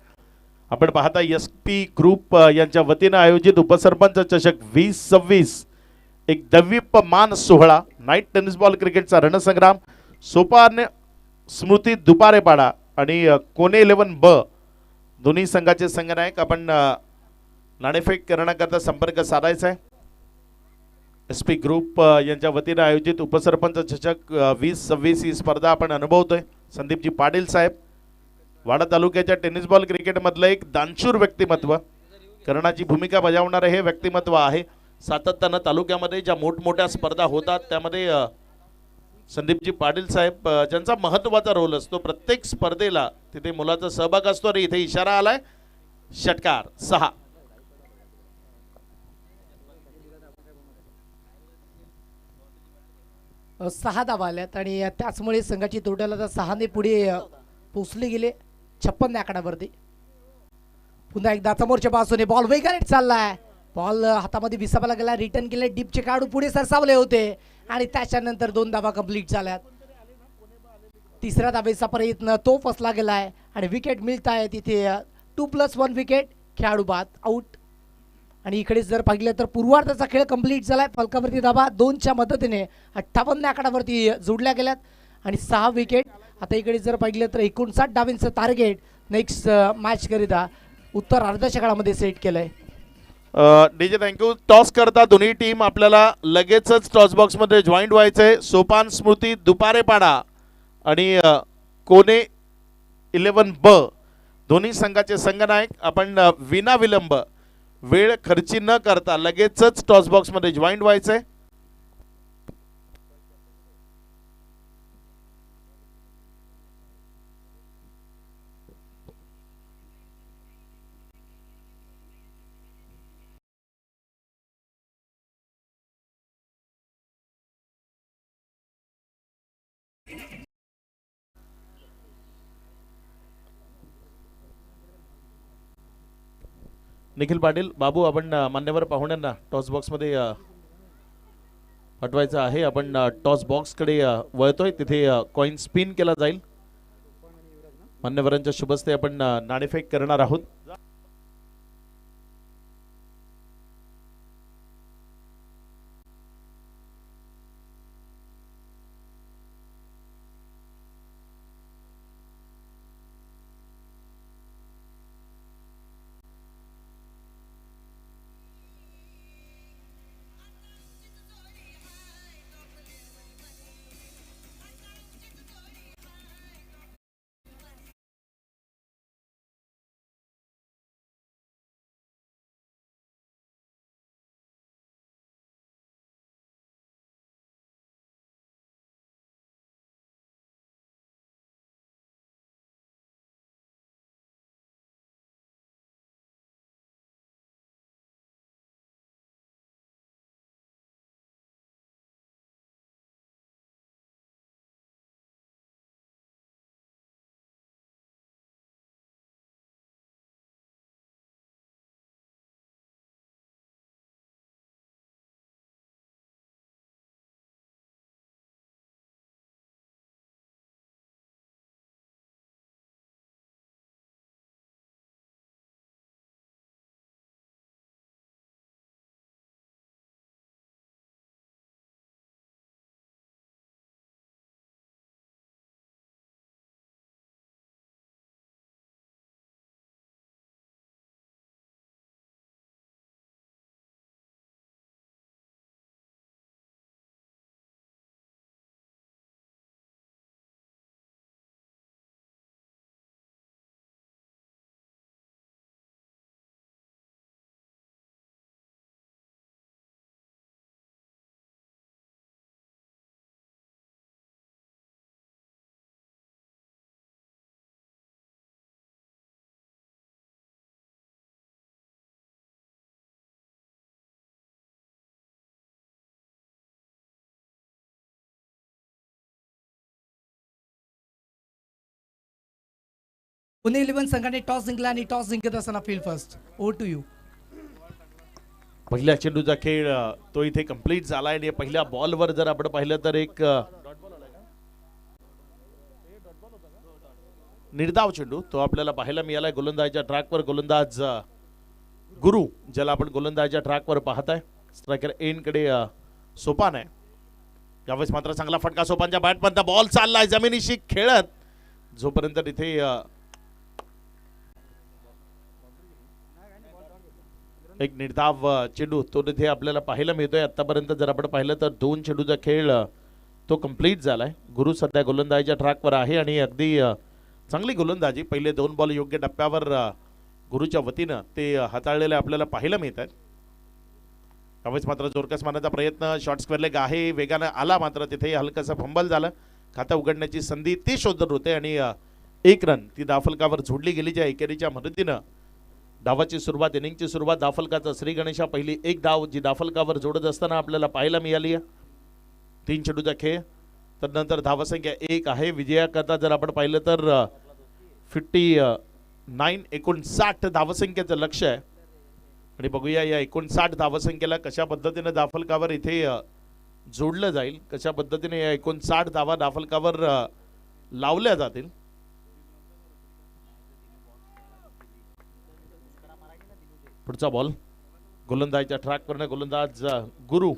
B: आपण पाहता SP ग्रुप यांच्या वतीनं आयोजित उपसरपंच चषक 2026 एक दैवीप्यमान सोहळा नाईट टेनिस बॉल क्रिकेटचा रणसंग्राम सोपान स्मृती दुपारेपाडा आणि कोने 11 ब दोन्ही संघाचे संघनायक आपण नाणेफेक करण्याकरता संपर्क साधायचा आहे. SP ग्रुप यांच्या वतीनं आयोजित उपसरपंच चषक 2026 ही स्पर्धा आपण अनुभवतोय. संदीपजी पाटील साहेब वाडा तालुक्याच्या टेनिस बॉल क्रिकेटमधलं एक दानशूर व्यक्तिमत्व, कर्णाची भूमिका बजावणारे हे व्यक्तिमत्व आहे. सातत्यानं तालुक्यामध्ये ज्या मोठमोठ्या स्पर्धा होतात त्यामध्ये संदीपजी पाटील साहेब ज्यांचा महत्त्वाचा रोल असतो. प्रत्येक स्पर्धेला तिथे मुलाचा सहभाग असतो आणि इथे इशारा आलाय षटकार 6.
A: सहा धावा आल्यात आणि त्याचमुळे संघाची टोटल आता 6 ने पुढे पोचले गेले 56 आकड्यावरती. पुन्हा एकदा समोरच्या बाजूने बॉल वेगाने चाललाय. बॉल हातामध्ये विसावायला गेला, रिटर्न केले, डीपचे काढू पुढे सरसावले होते आणि त्याच्यानंतर 2 धावा कंप्लीट झाल्यात. तिसऱ्या धावेचा प्रयत्न तो फसला गेलाय आणि विकेट मिळत आहे तिथे 2+1 विकेट खेळाडू बाद आउट. आणि इकडे जर पाहिलं तर पूर्वार्धाचा खेळ कंप्लीट झालाय. फलकावरती धावा 2च्या मदतीने 58 आकड्यावरती जोडल्या गेल्यात आणि 6 विकेट. आता इकडे जर पाहिलं तर 59 धावांचं टार्गेट नेक्स्ट मॅच करिता उत्तर अर्ध्याच्या काळामध्ये सेट केलंय.
B: DJ thank you. टॉस करता दोन्ही टीम आपल्याला लगेचच टॉस बॉक्स मध्ये जॉईंट व्हायचंय. सोपान स्मृती दुपारेपाडा आणि कोने 11 ब दोन्ही संघाचे संघनायक आपण विना विलंब वेळ खर्ची न करता लगेचच टॉस बॉक्स मध्ये जॉईंट व्हायचंय. निखिल पाटील बाबू आपण मान्यवर पाहुण्यांना टॉस बॉक्स मध्ये हटवायचं आहे. आपण टॉस बॉक्स कडे वळतोय. तिथे कॉइन स्पिन केला जाईल. मान्यवरांच्या शुभस्ते आपण नाणेफेक करणार आहोत.
A: पुणे 11 संघाने टॉस जिंकला आणि टॉस जिंकत असताना field first. Over to you.
B: पहिल्या चेंडूचा खेळ तो इथे कंप्लीट झाला आणि पहिल्या बॉलवर जर आपण पाहिलं तर एक निर्धाव चेंडू तो आपल्याला पाहायला मिळालाय गोलंदाजीच्या ट्रॅकवर. गोलंदाज गुरु ज्याला आपण गोलंदाजीच्या ट्रॅकवर पाहताय. स्ट्रायकर एंड कडे सोपान आहे. यावेळेस मात्र चांगला फटका सोपानच्या बॅटपर्यंत बॉल चाललाय जमिनीशी खेळत. जोपर्यंत तिथे एक निर्धाव चेंडू तो तिथे आपल्याला पाहायला मिळतोय. आतापर्यंत जर आपण पाहिलं तर 2 चेंडूचा खेळ तो कंप्लीट झालाय. गुरु सध्या गोलंदाजीच्या ट्रॅकवर आहे आणि अगदी चांगली गोलंदाजी. पहिले 2 बॉल योग्य टप्प्यावर गुरुच्या वतीनं ते हाताळलेले आपल्याला पाहायला मिळत आहेत. त्यावेळेस मात्र जोरकस मारण्याचा प्रयत्न शॉर्ट स्क्वेअर लेग आहे वेगानं आला मात्र तिथे हलकंसं फंबल झालं. खातं उघडण्याची संधी ते शोधत होते आणि 1 रन ती धावफलकावर जोडली गेली. ज्या एकेरीच्या मदतीनं डावाची सुरुवात इनिंगची सुरुवात धावफलकाचा श्री गणेशा पहिली 1 धाव जी धावफलकावर जोडत असताना आपल्याला पाहायला मिळाली आहे. 3 चेंडूचा खेळ तर नंतर धावसंख्या 1 आहे. विजयाकरता जर आपण पाहिलं तर 59 धावसंख्येचं लक्ष आहे आणि बघूया या 59 धावसंख्येला कशा पद्धतीने धावफलकावर इथे जोडलं जाईल. कशा पद्धतीने या 59 धावा धावफलकावर लावल्या जातील. पुढचा बॉल गोलंदाजीच्या ट्रॅकवरनं गोलंदाज गुरु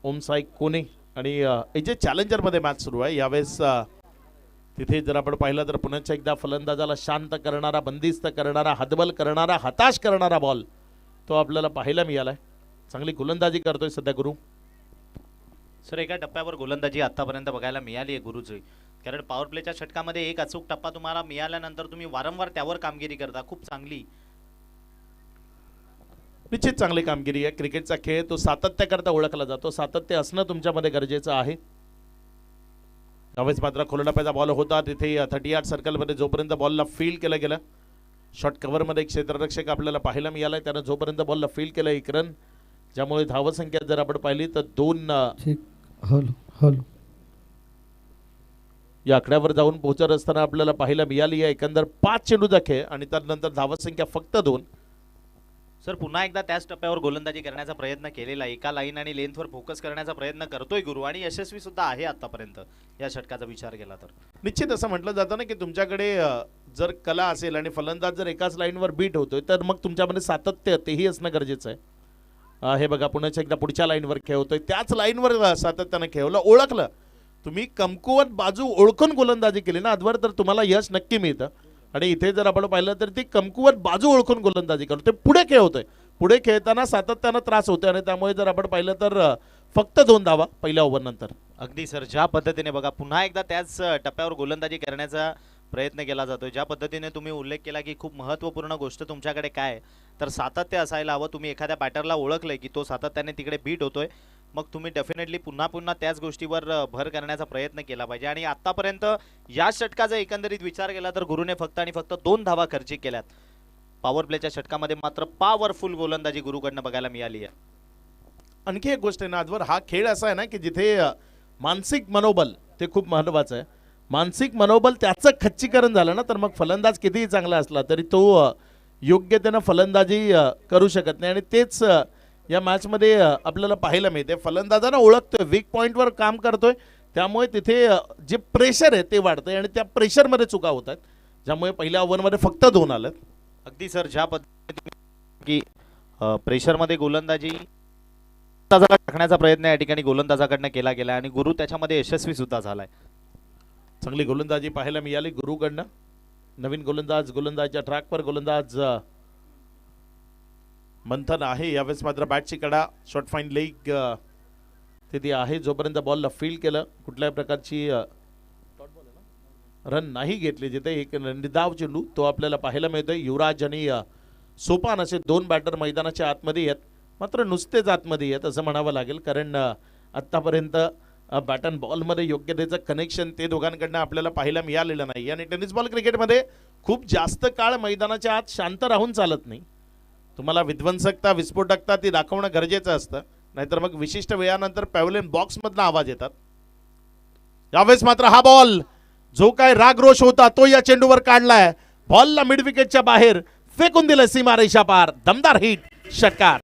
B: ओमसाई कोने आणि जे चॅलेंजर मध्ये मॅच सुरू आहे. यावेळेस तिथे जर आपण पाहिलं तर पुन्हा एकदा फलंदाजाला शांत करणारा बंदिस्त करणारा हतबल करणारा हताश करणारा बॉल तो आपल्याला पाहायला मिळालाय. चांगली गोलंदाजी करतोय सध्या गुरु.
C: सर एका टप्प्यावर गोलंदाजी आतापर्यंत बघायला मिळाली आहे गुरुची. कारण पॉवर प्लेच्या षटकामध्ये एक अचूक टप्पा तुम्हाला मिळाल्यानंतर तुम्ही वारंवार त्यावर कामगिरी करता. खूप चांगली
B: निश्चित चांगली कामगिरी आहे. क्रिकेटचा खेळ तो सातत्याकरता ओळखला जातो. सातत्य असणं तुमच्यामध्ये गरजेचं आहे. त्यावेळेस मात्र खोलटप्प्याचा बॉल होता तिथे 38 सर्कलमध्ये जोपर्यंत बॉलला फील्ड केलं गेलं. शॉर्ट कव्हरमध्ये एक क्षेत्ररक्षक आपल्याला पाहायला मिळालाय. त्यानं जोपर्यंत बॉलला फील्ड केलं 1 रन. ज्यामुळे धावसंख्या जर आपण पाहिली तर 2 या आकड्यावर जाऊन पोहोचत असताना आपल्याला पाहायला मिळाली आहे. एकंदर 5 चेंडूचा खेळ आणि त्यानंतर धावसंख्या फक्त 2.
C: सर पुन्हा एकदा त्याच टप्प्यावर गोलंदाजी करण्याचा प्रयत्न केलेला. एका लाईन आणि लेंथवर फोकस करण्याचा प्रयत्न करतोय गुरु आणि यशस्वी सुद्धा आहे आतापर्यंत या षटकाचा विचार केला तर.
B: निश्चित असं म्हटलं जातं ना की तुमच्याकडे जर कला असेल आणि फलंदाज जर एकाच लाईनवर बीट होतोय तर मग तुमच्यामध्ये सातत्य तेही असणं गरजेचं आहे. हे बघा पुन्हा एकदा पुढच्या लाईनवर खेळतोय त्याच लाईनवर सातत्यानं खेळवलं ओळखलं. तुम्ही कमकुवत बाजू ओळखून गोलंदाजी केली ना आजवर तर तुम्हाला यश नक्की मिळतं. आणि इथे जर आपण पाहिलं तर ती कमकुवत बाजू ओळखून गोलंदाजी करतो. पुढे खेळतोय. पुढे खेळताना सातत्यानं त्रास होतोय आणि त्यामुळे जर आपण पाहिलं तर फक्त 2 धावा पहिल्या ओव्हर नंतर.
C: अगदी सर ज्या पद्धतीने बघा पुन्हा एकदा त्याच टप्प्यावर गोलंदाजी करण्याचा प्रयत्न केला जातोय. ज्या पद्धतीने तुम्ही उल्लेख केला की खूप महत्त्वपूर्ण गोष्ट तुमच्याकडे काय तर सातत्य असायला हवं. तुम्ही एखाद्या बॅटरला ओळखलंय की तो सातत्याने तिकडे बीट होतोय मग तुम्ही डेफिनेटली पुन्हा त्याच गोष्टीवर भर करण्याचा प्रयत्न केला पाहिजे. आणि आतापर्यंत या षटकाचा एकंदरीत विचार केला तर गुरुने फक्त आणि फक्त 2 धावा खर्चिक केल्यात. पॉवर प्लेच्या षटकामध्ये मात्र पॉवरफुल गोलंदाजी गुरुकडनं बघायला मिळाली आहे.
B: आणखी एक गोष्ट आहे ना आजवर हा खेळ असा आहे ना की जिथे मानसिक मनोबल ते खूप महत्वाचं आहे. मानसिक मनोबल त्याचं खच्चीकरण झालं ना तर मग फलंदाज कितीही चांगला असला तरी तो योग्यतेनं फलंदाजी करू शकत नाही. आणि तेच या मॅचमध्ये आपल्याला पाहायला मिळते. फलंदाजानं ओळखतोय वीक पॉईंटवर काम करतोय त्यामुळे तिथे जे प्रेशर आहे ते वाढतंय आणि त्या प्रेशरमध्ये चुका होत आहेत. ज्यामुळे पहिल्या ओव्हरमध्ये फक्त 2 आलेत.
C: अगदी सर ज्या पद्धतीने की प्रेशरमध्ये गोलंदाजी टाकण्याचा प्रयत्न या ठिकाणी गोलंदाजाकडनं केला गेला आणि गुरु त्याच्यामध्ये यशस्वी सुद्धा झालाय.
B: चांगली गोलंदाजी पाहायला मिळाली गुरुकडनं. नवीन गोलंदाजीच्या ट्रॅकवर गोलंदाज मंथन आहे. यावेळेस मात्र बॅटची कडा शॉर्ट फाईन लेग तिथे आहे. जोपर्यंत बॉलला फील्ड केलं कुठल्याही प्रकारची रन नाही घेतली. जिथे एक निर्धाव चेंडू तो आपल्याला पाहायला मिळतोय. युवराज आणि सोपान असे 2 बॅटर मैदानाच्या आतमध्ये आहेत. मात्र नुसतेच आतमध्ये आहेत असं म्हणावं लागेल कारण आत्तापर्यंत बॅट अँड बॉलमध्ये योग्यतेचं कनेक्शन ते दोघांकडनं आपल्याला पाहायला मिळालेलं नाही. आणि टेनिस बॉल क्रिकेटमध्ये खूप जास्त काळ मैदानाच्या आत शांत राहून चालत नाही. तुम्हाला विध्वंसकता विस्फोटकता ती दाखवणं गरजेचं असतं. नाहीतर मग विशिष्ट वेळानंतर पॅव्हलियन बॉक्समधनं आवाज येतात. यावेळेस मात्र हा बॉल जो काय रागरोष होता तो या चेंडूवर काढलाय. बॉलला मिड विकेटच्या बाहेर फेकून दिलं सीमारेषा पार. दमदार हिट, षटकार.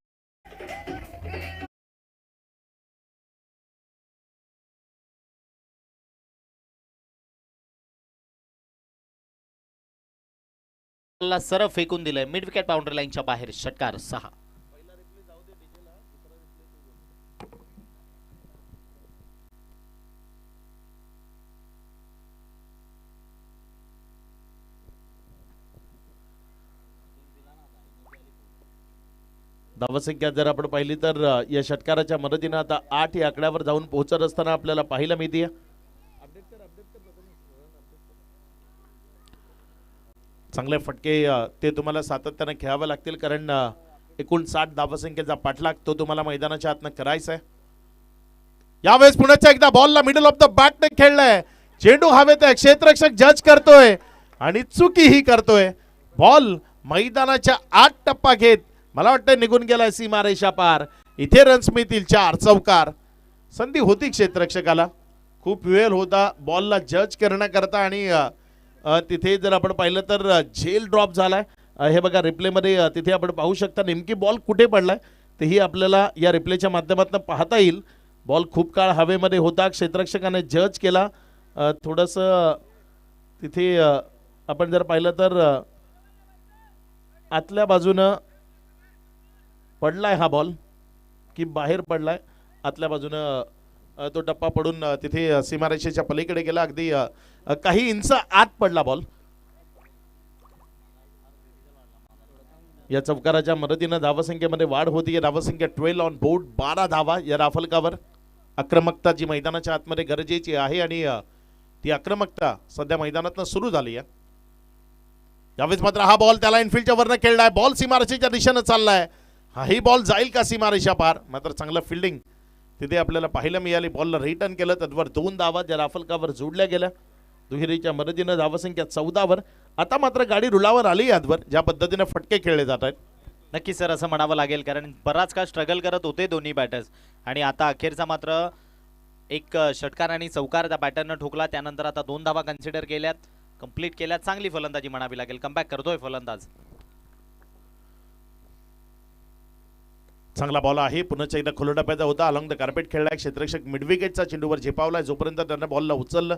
C: ला सरळ फेकून दिलंय मिड विकेट बाउंड्री लाईनच्या बाहेर. षटकार 6.
B: धावसंख्या जर आपण पाहिली तर या षटकाराच्या मदतीनं आता 8 या आकड्यावर जाऊन पोहोचत असताना आपल्याला पाहायला मिळते. चांगले फटके ते तुम्हाला सातत्याने खेळावे लागतील, कारण 59 धावसंख्येचा पाठलाग तो तुम्हाला मैदानाच्या आतनं करायचा आहे. यावेळेस पुण्याच्या एकदा बॉलला मिडल ऑफ द बॅटने खेळलाय. चेंडू हवेत आहे, क्षेत्ररक्षक जज करतोय आणि चुकीही करतोय. बॉल मैदानाच्या आत टप्पा घेत मला वाटतं निघून गेलाय सीमारेषा पार. इथे रन्स मिळतील 4 चौकार. संधी होती क्षेत्ररक्षकाला, खूप वेळ होता बॉलला जज करण्याकरता आणि तिथे जर आपण पाहिलं तर झेल ड्रॉप झालाय. हे बघा रिप्लेमध्ये तिथे आपण पाहू शकता नेमकी बॉल कुठे पडलाय तेही आपल्याला या रिप्लेच्या माध्यमातून पाहता येईल. बॉल खूप काळ हवेमध्ये होता, क्षेत्ररक्षकाने जज केला. थोडंसं तिथे आपण जर पाहिलं तर आतल्या बाजूनं पडलाय हा बॉल की बाहेर पडलाय. आतल्या बाजूनं तो टप्पा पडून तिथे सीमारेषेच्या पलीकडे गेला, अगदी काही इंच आत पडला बॉल. या चौकाराच्या मदतीनं धावसंख्येमध्ये वाढ होती. धावसंख्या 12 ऑन बोर्ड, 12 धावा या राफलकावर. आक्रमकता जी मैदानाच्या आतमध्ये गरजेची आहे आणि ती आक्रमकता सध्या मैदानातनं सुरू झाली आहे. यावेळेस मात्र हा बॉल त्याला इनफिल्डच्या वरनं खेळलाय. बॉल सीमारेषेच्या दिशेनं चाललाय. हाही बॉल जाईल का सीमारेषा पार? मात्र चांगलं फिल्डिंग तिथे आपल्याला पाहायला मिळाली. बॉलला रिटर्न केलं, तद्वर 2 धावा ज्या राफलकावर जोडल्या गेल्या. दुहेरीच्या मदतीनं धावसंख्या 14 वर. आता मात्र गाडी रुळावर आली यादवर, ज्या पद्धतीने फटके खेळले जात आहेत.
C: नक्की सर असं म्हणावं लागेल, कारण बराच काळ स्ट्रगल करत होते दोन्ही बॅटर्स आणि आता अखेरचा मात्र एक षटकार आणि चौकार त्या बॅटरनं ठोकला. त्यानंतर आता 2 धावा कन्सिडर केल्यात, कंप्लीट केल्यात. चांगली फलंदाजी म्हणावी लागेल, कमबॅक करतोय फलंदाज.
B: चांगला बॉल आहे, पुन्हा एकदा खुल्या टप्प्याचा होता. अलॉंग द कार्पेट खेळलाय. क्षेत्ररक्षक मिडविकेटचा चेंडूवर झेपावलाय. जोपर्यंत त्यानं बॉलला उचललं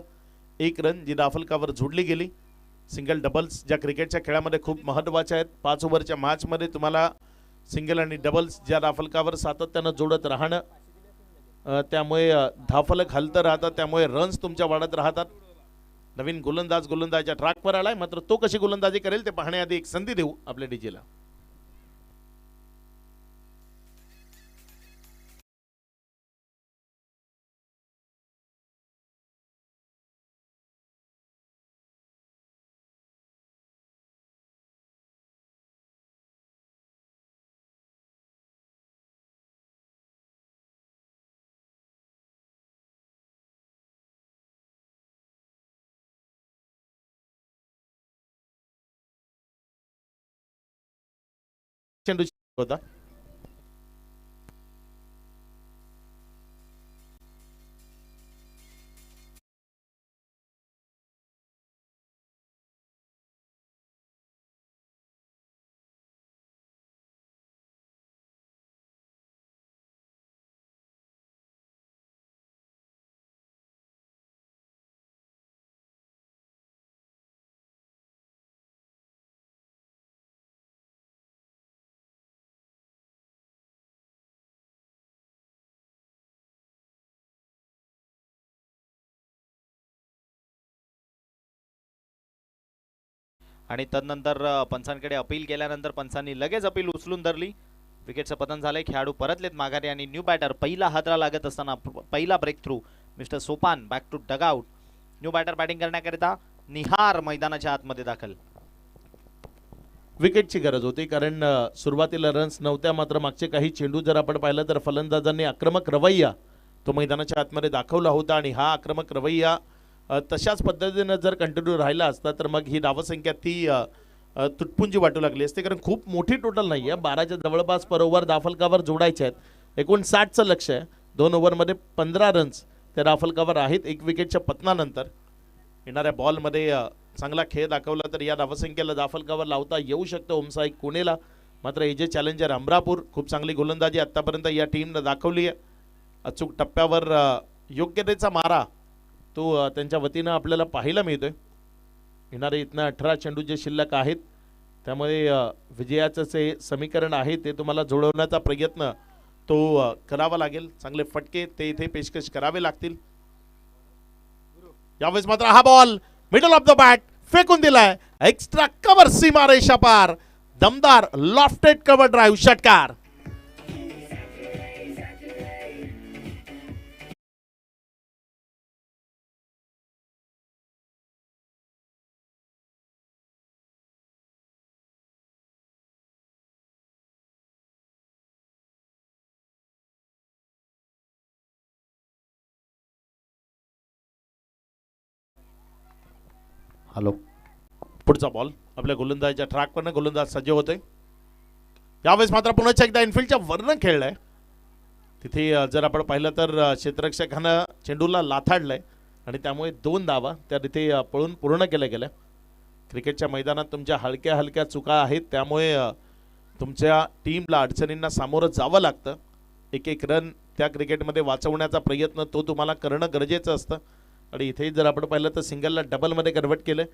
B: 1 रन जी राफलकावर जोडली गेली. सिंगल डबल्स ज्या क्रिकेटच्या खेळामध्ये खूप महत्त्वाच्या आहेत. 5 ओव्हरच्या मॅचमध्ये तुम्हाला सिंगल आणि डबल्स ज्या राफलकावर सातत्यानं जोडत राहणं, त्यामुळे धावफलक हलतं राहतात, त्यामुळे रन्स तुमच्या वाढत राहतात. नवीन गोलंदाज गोलंदाजच्या ट्रॅकवर आलाय, मात्र तो कशी गोलंदाजी करेल ते पाहण्याआधी एक संधी देऊ आपल्या डीजेला. चेंडू होता.
C: आणि तदनंतर पंचांकडे अपील केल्यानंतर पंचांनी लगेच अपील उचलून धरली. विकेटचं पतन झालंय. खेळाडू परतलेत माघारी आणि न्यू बॅटर पहिला हादरा लागत असताना पहिला break through mister Sopan back to dugout. New batter batting करण्याकरिता निहार मैदानाच्या आतमध्ये दाखल.
B: विकेटची गरज होती, कारण सुरुवातीला रन्स नव्हत्या. मात्र मागचे काही चेंडू जर आपण पाहिलं तर फलंदाजांनी आक्रमक रवैया तो मैदानाच्या आतमध्ये दाखवला होता आणि हा आक्रमक रवैया तशाच पद्धतीने जर कंटिन्यू राहिला असता तर मग ही धावसंख्या ती तुटपुंजी वाटू लागली असते, कारण खूप मोठी टोटल नाही आहे. 12च्या जवळपास पर ओव्हर दाफलकावर जोडायचे आहेत. 59चं लक्ष आहे. 2 ओव्हरमध्ये 15 रन्स त्या दाफलकावर आहेत. 1 विकेटच्या पतनानंतर येणाऱ्या बॉलमध्ये चांगला खेळ दाखवला तर या धावसंख्येला धाफलकावर लावता येऊ शकतं ओमसाई कुणेला. मात्र एजे चॅलेंजर अमरापूर खूप चांगली गोलंदाजी आतापर्यंत या टीमनं दाखवली आहे. अचूक टप्प्यावर योग्यतेचा मारा तो त्यांच्या वतीनं आपल्याला पाहायला मिळतोय. येणारे इथनं 18 चेंडू जे शिल्लक आहेत त्यामुळे विजयाचं जे समीकरण आहे ते तुम्हाला जुळवण्याचा प्रयत्न तो करावा लागेल. चांगले फटके ते इथे पेशकश करावे लागतील. यावेळेस मात्र हा ball middle of the bat फेकून दिलाय. एक्स्ट्रा कव्हर सीमारेषा पार. दमदार लॉफ्टेड कव्हर ड्राईव्ह षटकार.
C: हॅलो,
B: पुढचा बॉल आपल्या गोलंदाजीच्या ट्रॅकवरनं गोलंदाज सज्ज होतोय. यावेळेस मात्र पुन्हा एकदा इनफिल्डच्या वरनं खेळलाय. तिथे जर आपण पाहिलं तर क्षेत्ररक्षकानं चेंडूला लाथाडलंय आणि त्यामुळे 2 धावा त्या तिथे पळून पूर्ण केल्या गेल्या. क्रिकेटच्या मैदानात तुमच्या हलक्या हलक्या चुका आहेत त्यामुळे तुमच्या टीमला अडचणींना सामोरं जावं लागतं. एक एक रन त्या क्रिकेटमध्ये वाचवण्याचा प्रयत्न तो तुम्हाला करणं गरजेचं असतं. आणि इथे जर आपण पाहिलं तर सिंगलला डबलमध्ये कन्वर्ट केलं.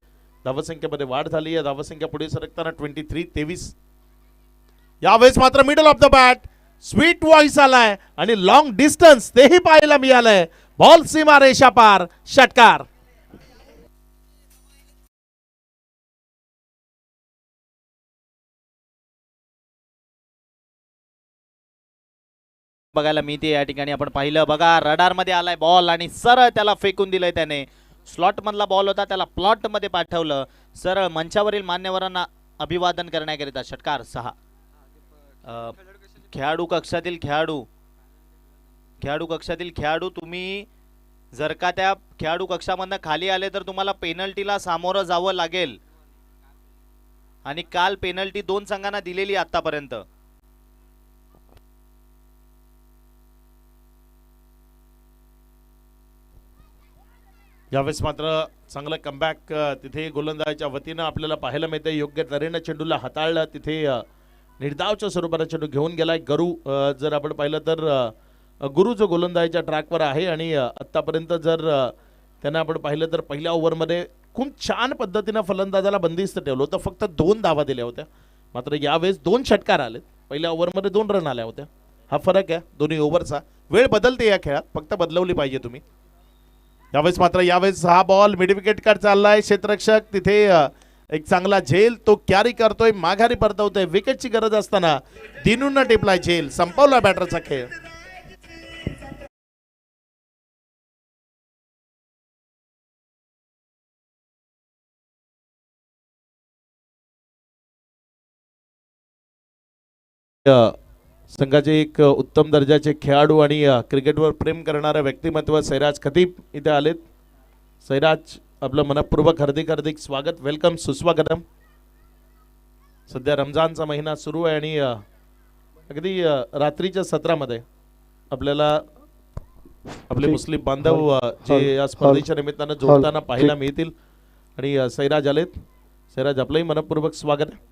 B: धावसंख्येमध्ये वाढ झाली आहे. धावसंख्या पुढे सरकताना 23-23. यावेळेस मात्र middle of the bat sweet voice आलाय आणि लॉंग डिस्टन्स तेही पाहायला मिळालंय. बॉल सीमा रेषा पार षटकार.
C: बघायला मिळते या ठिकाणी. आपण पाहिलं बघा, रडार मध्ये आलाय बॉल आणि सरळ त्याला फेकून दिलंय त्याने. स्लॉट मधला बॉल होता त्याला प्लॉट मध्ये पाठवलं. सरळ मंचावरील मान्यवरांना अभिवादन करण्याकरिता षटकार 6. खेळाडू कक्षातील खेळाडू तुम्ही जर का त्या खेळाडू कक्षामधनं खाली आले तर तुम्हाला पेनल्टीला सामोरं जावं लागेल. आणि काल पेनल्टी 2 संघांना दिलेली आतापर्यंत.
B: यावेळेस मात्र चांगलं कमबॅक तिथे गोलंदाजाच्या वतीनं आपल्याला पाहायला मिळते. योग्य तऱ्हेनं चेंडूला हाताळलं. तिथे निर्धावच्या स्वरूपाचा चेंडू घेऊन गेलाय गुरु. जर आपण पाहिलं तर गुरु जो गोलंदाजाच्या ट्रॅकवर आहे आणि आत्तापर्यंत जर त्यांना आपण पाहिलं तर पहिल्या ओव्हरमध्ये खूप छान पद्धतीनं फलंदाजाला बंदिस्त ठेवलं होतं. फक्त 2 धावा दिल्या होत्या. मात्र यावेळेस 2 षटकार आलेत. पहिल्या ओव्हरमध्ये 2 रन आल्या होत्या. हा फरक आहे दोन्ही ओव्हरचा. वेळ बदलते या खेळात, फक्त बदलवली पाहिजे तुम्ही. यावेळेस हा बॉल मिड विकेट कडे चाललाय. क्षेत्ररक्षक तिथे एक चांगला झेल तो कॅरी करतोय. माघारी परतवतोय. विकेटची गरज असताना दिनून टिपलाय झेल. संपवला बॅटरचा खेळ. संघाचे एक उत्तम दर्जाचे खेळाडू आणि क्रिकेटवर प्रेम करणारे व्यक्तिमत्व सैराज खतीब इथे आलेत. सैराज, आपलं मनपूर्वक हार्दिक स्वागत, वेलकम, सुस्वागतम. सध्या रमजानचा महिना सुरू आहे आणि अगदी रात्रीच्या सत्रामध्ये आपल्याला आपले मुस्लिम बांधव जे या स्पर्धेच्या निमित्तानं जोडताना पाहायला मिळतील. आणि सैराज आलेत. सैराज, आपलंही मनपूर्वक स्वागत आहे.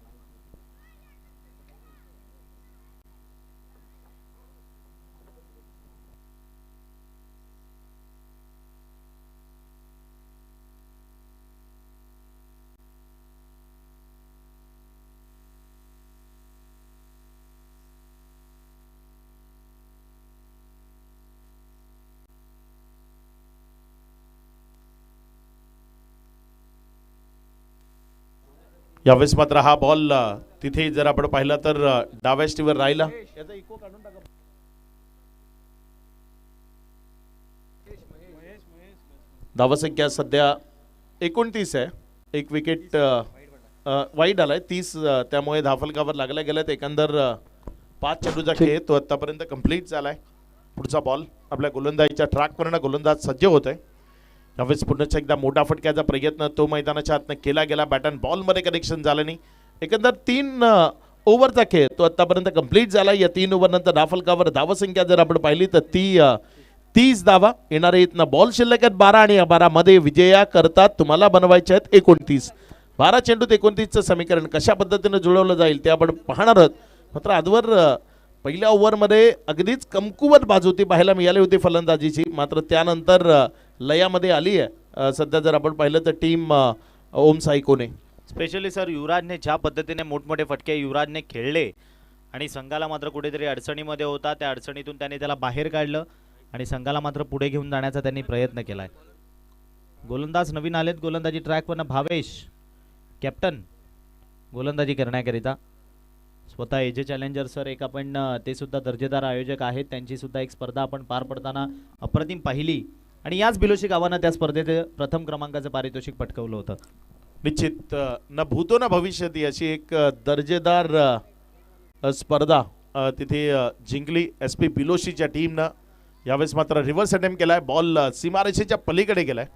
B: यावेळेस मात्र हा बॉल तिथे जर आपण पाहिला तर डाव्या स्टीवर राहिला. धावसंख्या सध्या 29 आहे. एक विकेट वाईड आलाय 30. त्यामुळे धाफलकावर लागल्या गेल्यात. एकंदर 5 चेंडूचा खेळ तो आतापर्यंत कंप्लीट झालाय. पुढचा बॉल आपल्या गोलंदाजीच्या ट्रॅकवरनं गोलंदाज सज्ज होत आहे. यावेळेस पुन्हा एकदा मोठा फटक्याचा प्रयत्न तो मैदानाच्या आतनं केला गेला. बॅट अँड बॉलमध्ये कनेक्शन झालं नाही. एकंदर 3 ओव्हरचा खेळ तो आतापर्यंत कंप्लीट झाला. या 3 ओव्हर नंतर धाफलकावर धावसंख्या जर आपण पाहिली तर ती 30 धावा येणारे इथनं बॉल शिल्लक आहेत 12 आणि 12 मध्ये विजया करतात तुम्हाला बनवायचे आहेत 29. 12 चेंडूत 29चं समीकरण कशा पद्धतीने जुळवलं जाईल ते आपण पाहणार आहोत. मात्र आजवर पहिल्या ओव्हरमध्ये अगदीच कमकुवत बाजू ती पाहायला मिळाली होती फलंदाजीची. मात्र त्यानंतर लयामध्ये आली आहे सध्या जर आपण पाहिलं तर टीम ओम साई कोणे.
C: स्पेशली सर युवराजने ज्या पद्धतीने मोठमोठे फटके युवराजने खेळले आणि संघाला मात्र कुठेतरी अडचणीमध्ये होता, त्या अडचणीतून त्याने त्याला बाहेर काढलं आणि संघाला मात्र पुढे घेऊन जाण्याचा त्यांनी प्रयत्न केलाय. गोलंदाज नवीन आलेत गोलंदाजी ट्रॅकवरनं. भावेश कॅप्टन गोलंदाजी करण्याकरिता. स्वतः एजे चॅलेंजर सर एक आपण ते सुद्धा दर्जेदार आयोजक आहेत. त्यांची सुद्धा एक स्पर्धा आपण पार पडताना अप्रतिम पाहिली आणि याच बिलोशी गावानं त्या स्पर्धेत प्रथम क्रमांकाचं पारितोषिक पटकवलं होतं.
B: निश्चित न भूतो न भविष्यती अशी एक दर्जेदार स्पर्धा तिथे जिंकली SP बिलोशीच्या टीमनं. यावेळेस मात्र रिव्हर्स अटेम्प्ट केलाय, बॉल सीमारेषेच्या पलीकडे गेलाय,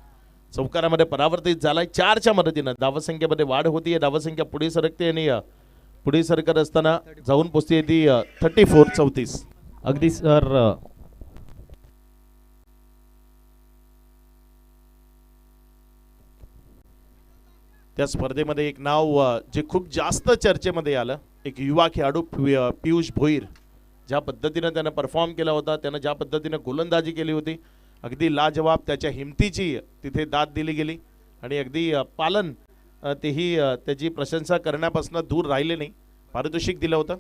B: चौकारामध्ये परावर्तित झालाय. 4च्या मदतीनं धावसंख्येमध्ये वाढ होतीये, धावसंख्या पुढे सरकते आणि पुढे सरकत असताना जाऊन पोचते ती 34-34.
C: अगदी सर
B: त्या स्पर्धेमध्ये एक नाव जे खूप जास्त चर्चेमध्ये आलं, एक युवा खेळाडू पियुष भोईर. ज्या पद्धतीनं त्यानं परफॉर्म केला होता, त्यानं ज्या पद्धतीनं गोलंदाजी केली होती, अगदी लाजवाब. त्याच्या हिमतीची तिथे दाद दिली गेली आणि अगदी पालन तेही त्याची प्रशंसा करण्यापासून दूर राहिले नाही, पारितोषिक दिलं होतं.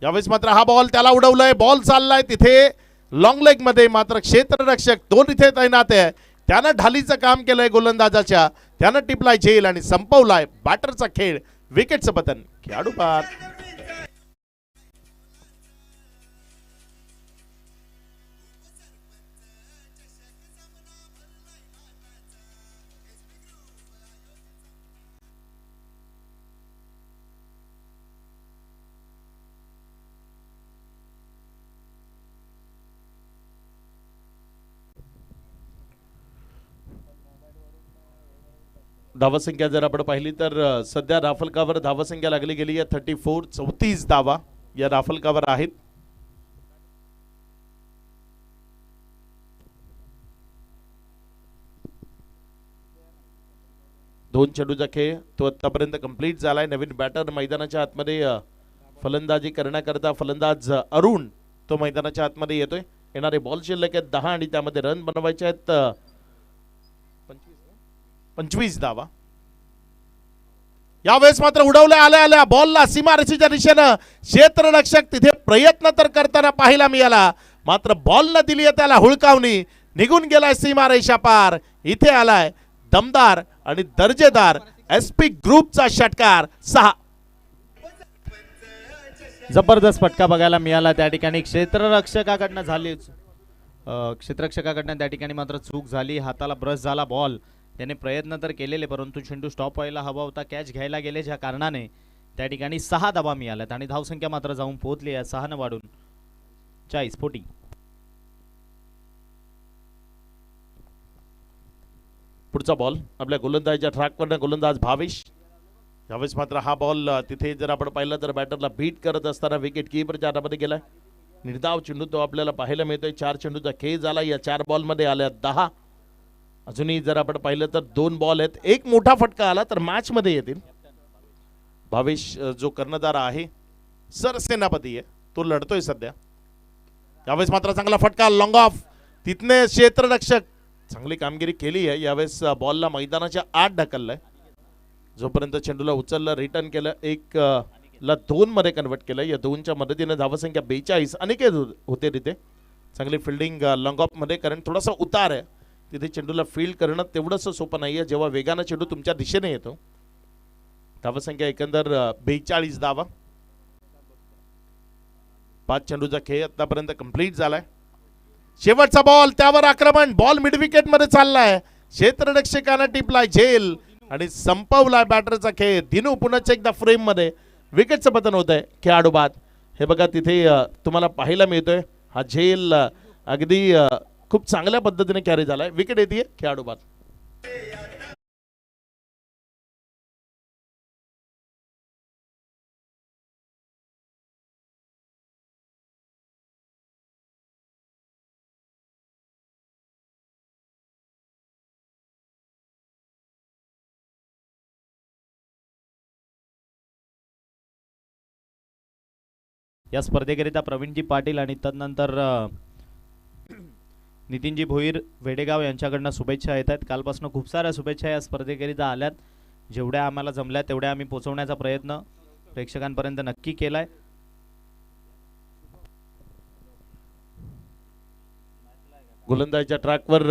B: यावेळेस मात्र हा बॉल त्याला उडवलाय, बॉल चाललाय तिथे लॉंग लेग मध्ये. मात्र क्षेत्ररक्षक 2 इथे तैनात आहे, त्यानं ढालीचं काम केलंय गोलंदाजाच्या, त्यानं टिपलाय झेल आणि संपवलाय बॅटरचा खेळ. विकेटचं पतन, खेळाडू पार. धावसंख्या जर आपण पाहिली तर सध्या राफलकावर धावसंख्या लागली गेली आहे 34 धावा या राफलकावर आहेत. दोन चेंडूचा खेळ तो आतापर्यंत कंप्लीट झालाय. नवीन बॅटर मैदानाच्या आतमध्ये फलंदाजी करण्याकरता फलंदाज अरुण तो मैदानाच्या आतमध्ये येतोय. येणारे बॉल शिल्लक आहेत 10 आणि त्यामध्ये रन बनवायचे आहेत 25 धावा. यावेळेस मात्र उडवल्या आल्या बॉलला सीमारेषेच्या दिशेनं क्षेत्ररक्षक तिथे प्रयत्न तर करताना पाहायला मिळाला, मात्र बॉल न दिली त्याला हुळकावणी, निघून गेलाय सीमारेषा पार. इथे आलाय दमदार आणि दर्जेदार SP ग्रुपचा षटकार 6.
C: जबरदस्त फटका बघायला मिळाला त्या ठिकाणी. क्षेत्ररक्षकाकडनं त्या ठिकाणी मात्र चूक झाली, हाताला ब्रश झाला बॉल. त्याने प्रयत्न तर केलेले, परंतु चेंडू स्टॉप व्हायला हवा होता, कॅच घ्यायला गेले, ज्या कारणाने त्या ठिकाणी 6 धावा मिळाल्यात आणि धावसंख्या मात्र जाऊन पोहोचली आहे 6 न वाढून 40.
B: पुढचा बॉल आपल्या गोलंदाजीच्या ट्रॅकवरनं गोलंदाज भावेश. यावेळेस मात्र हा बॉल तिथे जर आपण पाहिलं तर बॅटरला बीट करत असताना विकेट कीपरच्या हातामध्ये गेलाय. निर्धाव चेंडू तो आपल्याला पाहायला मिळतोय. 4 चेंडूचा खेळ झाला, या 4 बॉलमध्ये आल्या 10. अजूनही जर आपण पाहिलं तर 2 बॉल आहेत, एक मोठा फटका आला तर मॅच मध्ये येतील. भावेश जो कर्णधार आहे सरसेनापती आहे तो लढतोय सध्या. यावेळेस मात्र चांगला फटका लॉंग ऑफ, तिथने क्षेत्ररक्षक चांगली कामगिरी केली आहे. यावेळेस बॉलला मैदानाच्या आत ढकललाय, जोपर्यंत चेंडूला उचललं रिटर्न केलं, एक ला 2 मध्ये कन्वर्ट केलं. या 2च्या मदतीने धावसंख्या 42 अनेक होते तिथे. चांगली फिल्डिंग लॉंग ऑफ मध्ये, कारण थोडासा उतार आहे तिथे, चेंडूला फील्ड करणं तेवढंसं सोपं नाहीये जेव्हा वेगानं चेंडू तुमच्या दिशेने येतो. धावसंख्या एकंदर 42 धावा. 5 चेंडूचा खेळ आतापर्यंत कंप्लीट झालाय. शेवटचा बॉल, त्यावर आक्रमण, बॉल मिड विकेट मध्ये चाललाय, क्षेत्ररक्षकानं टिपलाय झेल आणि संपवलाय बॅटरचा खेळ. दिनू पुन्हा एकदा फ्रेम मध्ये. विकेटचं पतन होत आहे, खेळाडू बाद. हे बघा तिथे तुम्हाला पाहायला मिळतोय हा झेल अगदी खूप चांगल्या पद्धतीने कॅरी झालाय. विकेट येते, खेळाडू बाद.
C: या स्पर्धेकरिता प्रवीणजी पाटील आणि तदनंतर नितीनजी भोईर वेडेगाव यांच्याकडनं शुभेच्छा येत आहेत. कालपासून खूप साऱ्या शुभेच्छा या स्पर्धेकरिता आल्यात. जेवढ्या आम्हाला जमल्या तेवढ्या आम्ही पोहोचवण्याचा प्रयत्न प्रेक्षकांपर्यंत नक्की केलाय.
B: गोलंदाजीच्या ट्रॅकवर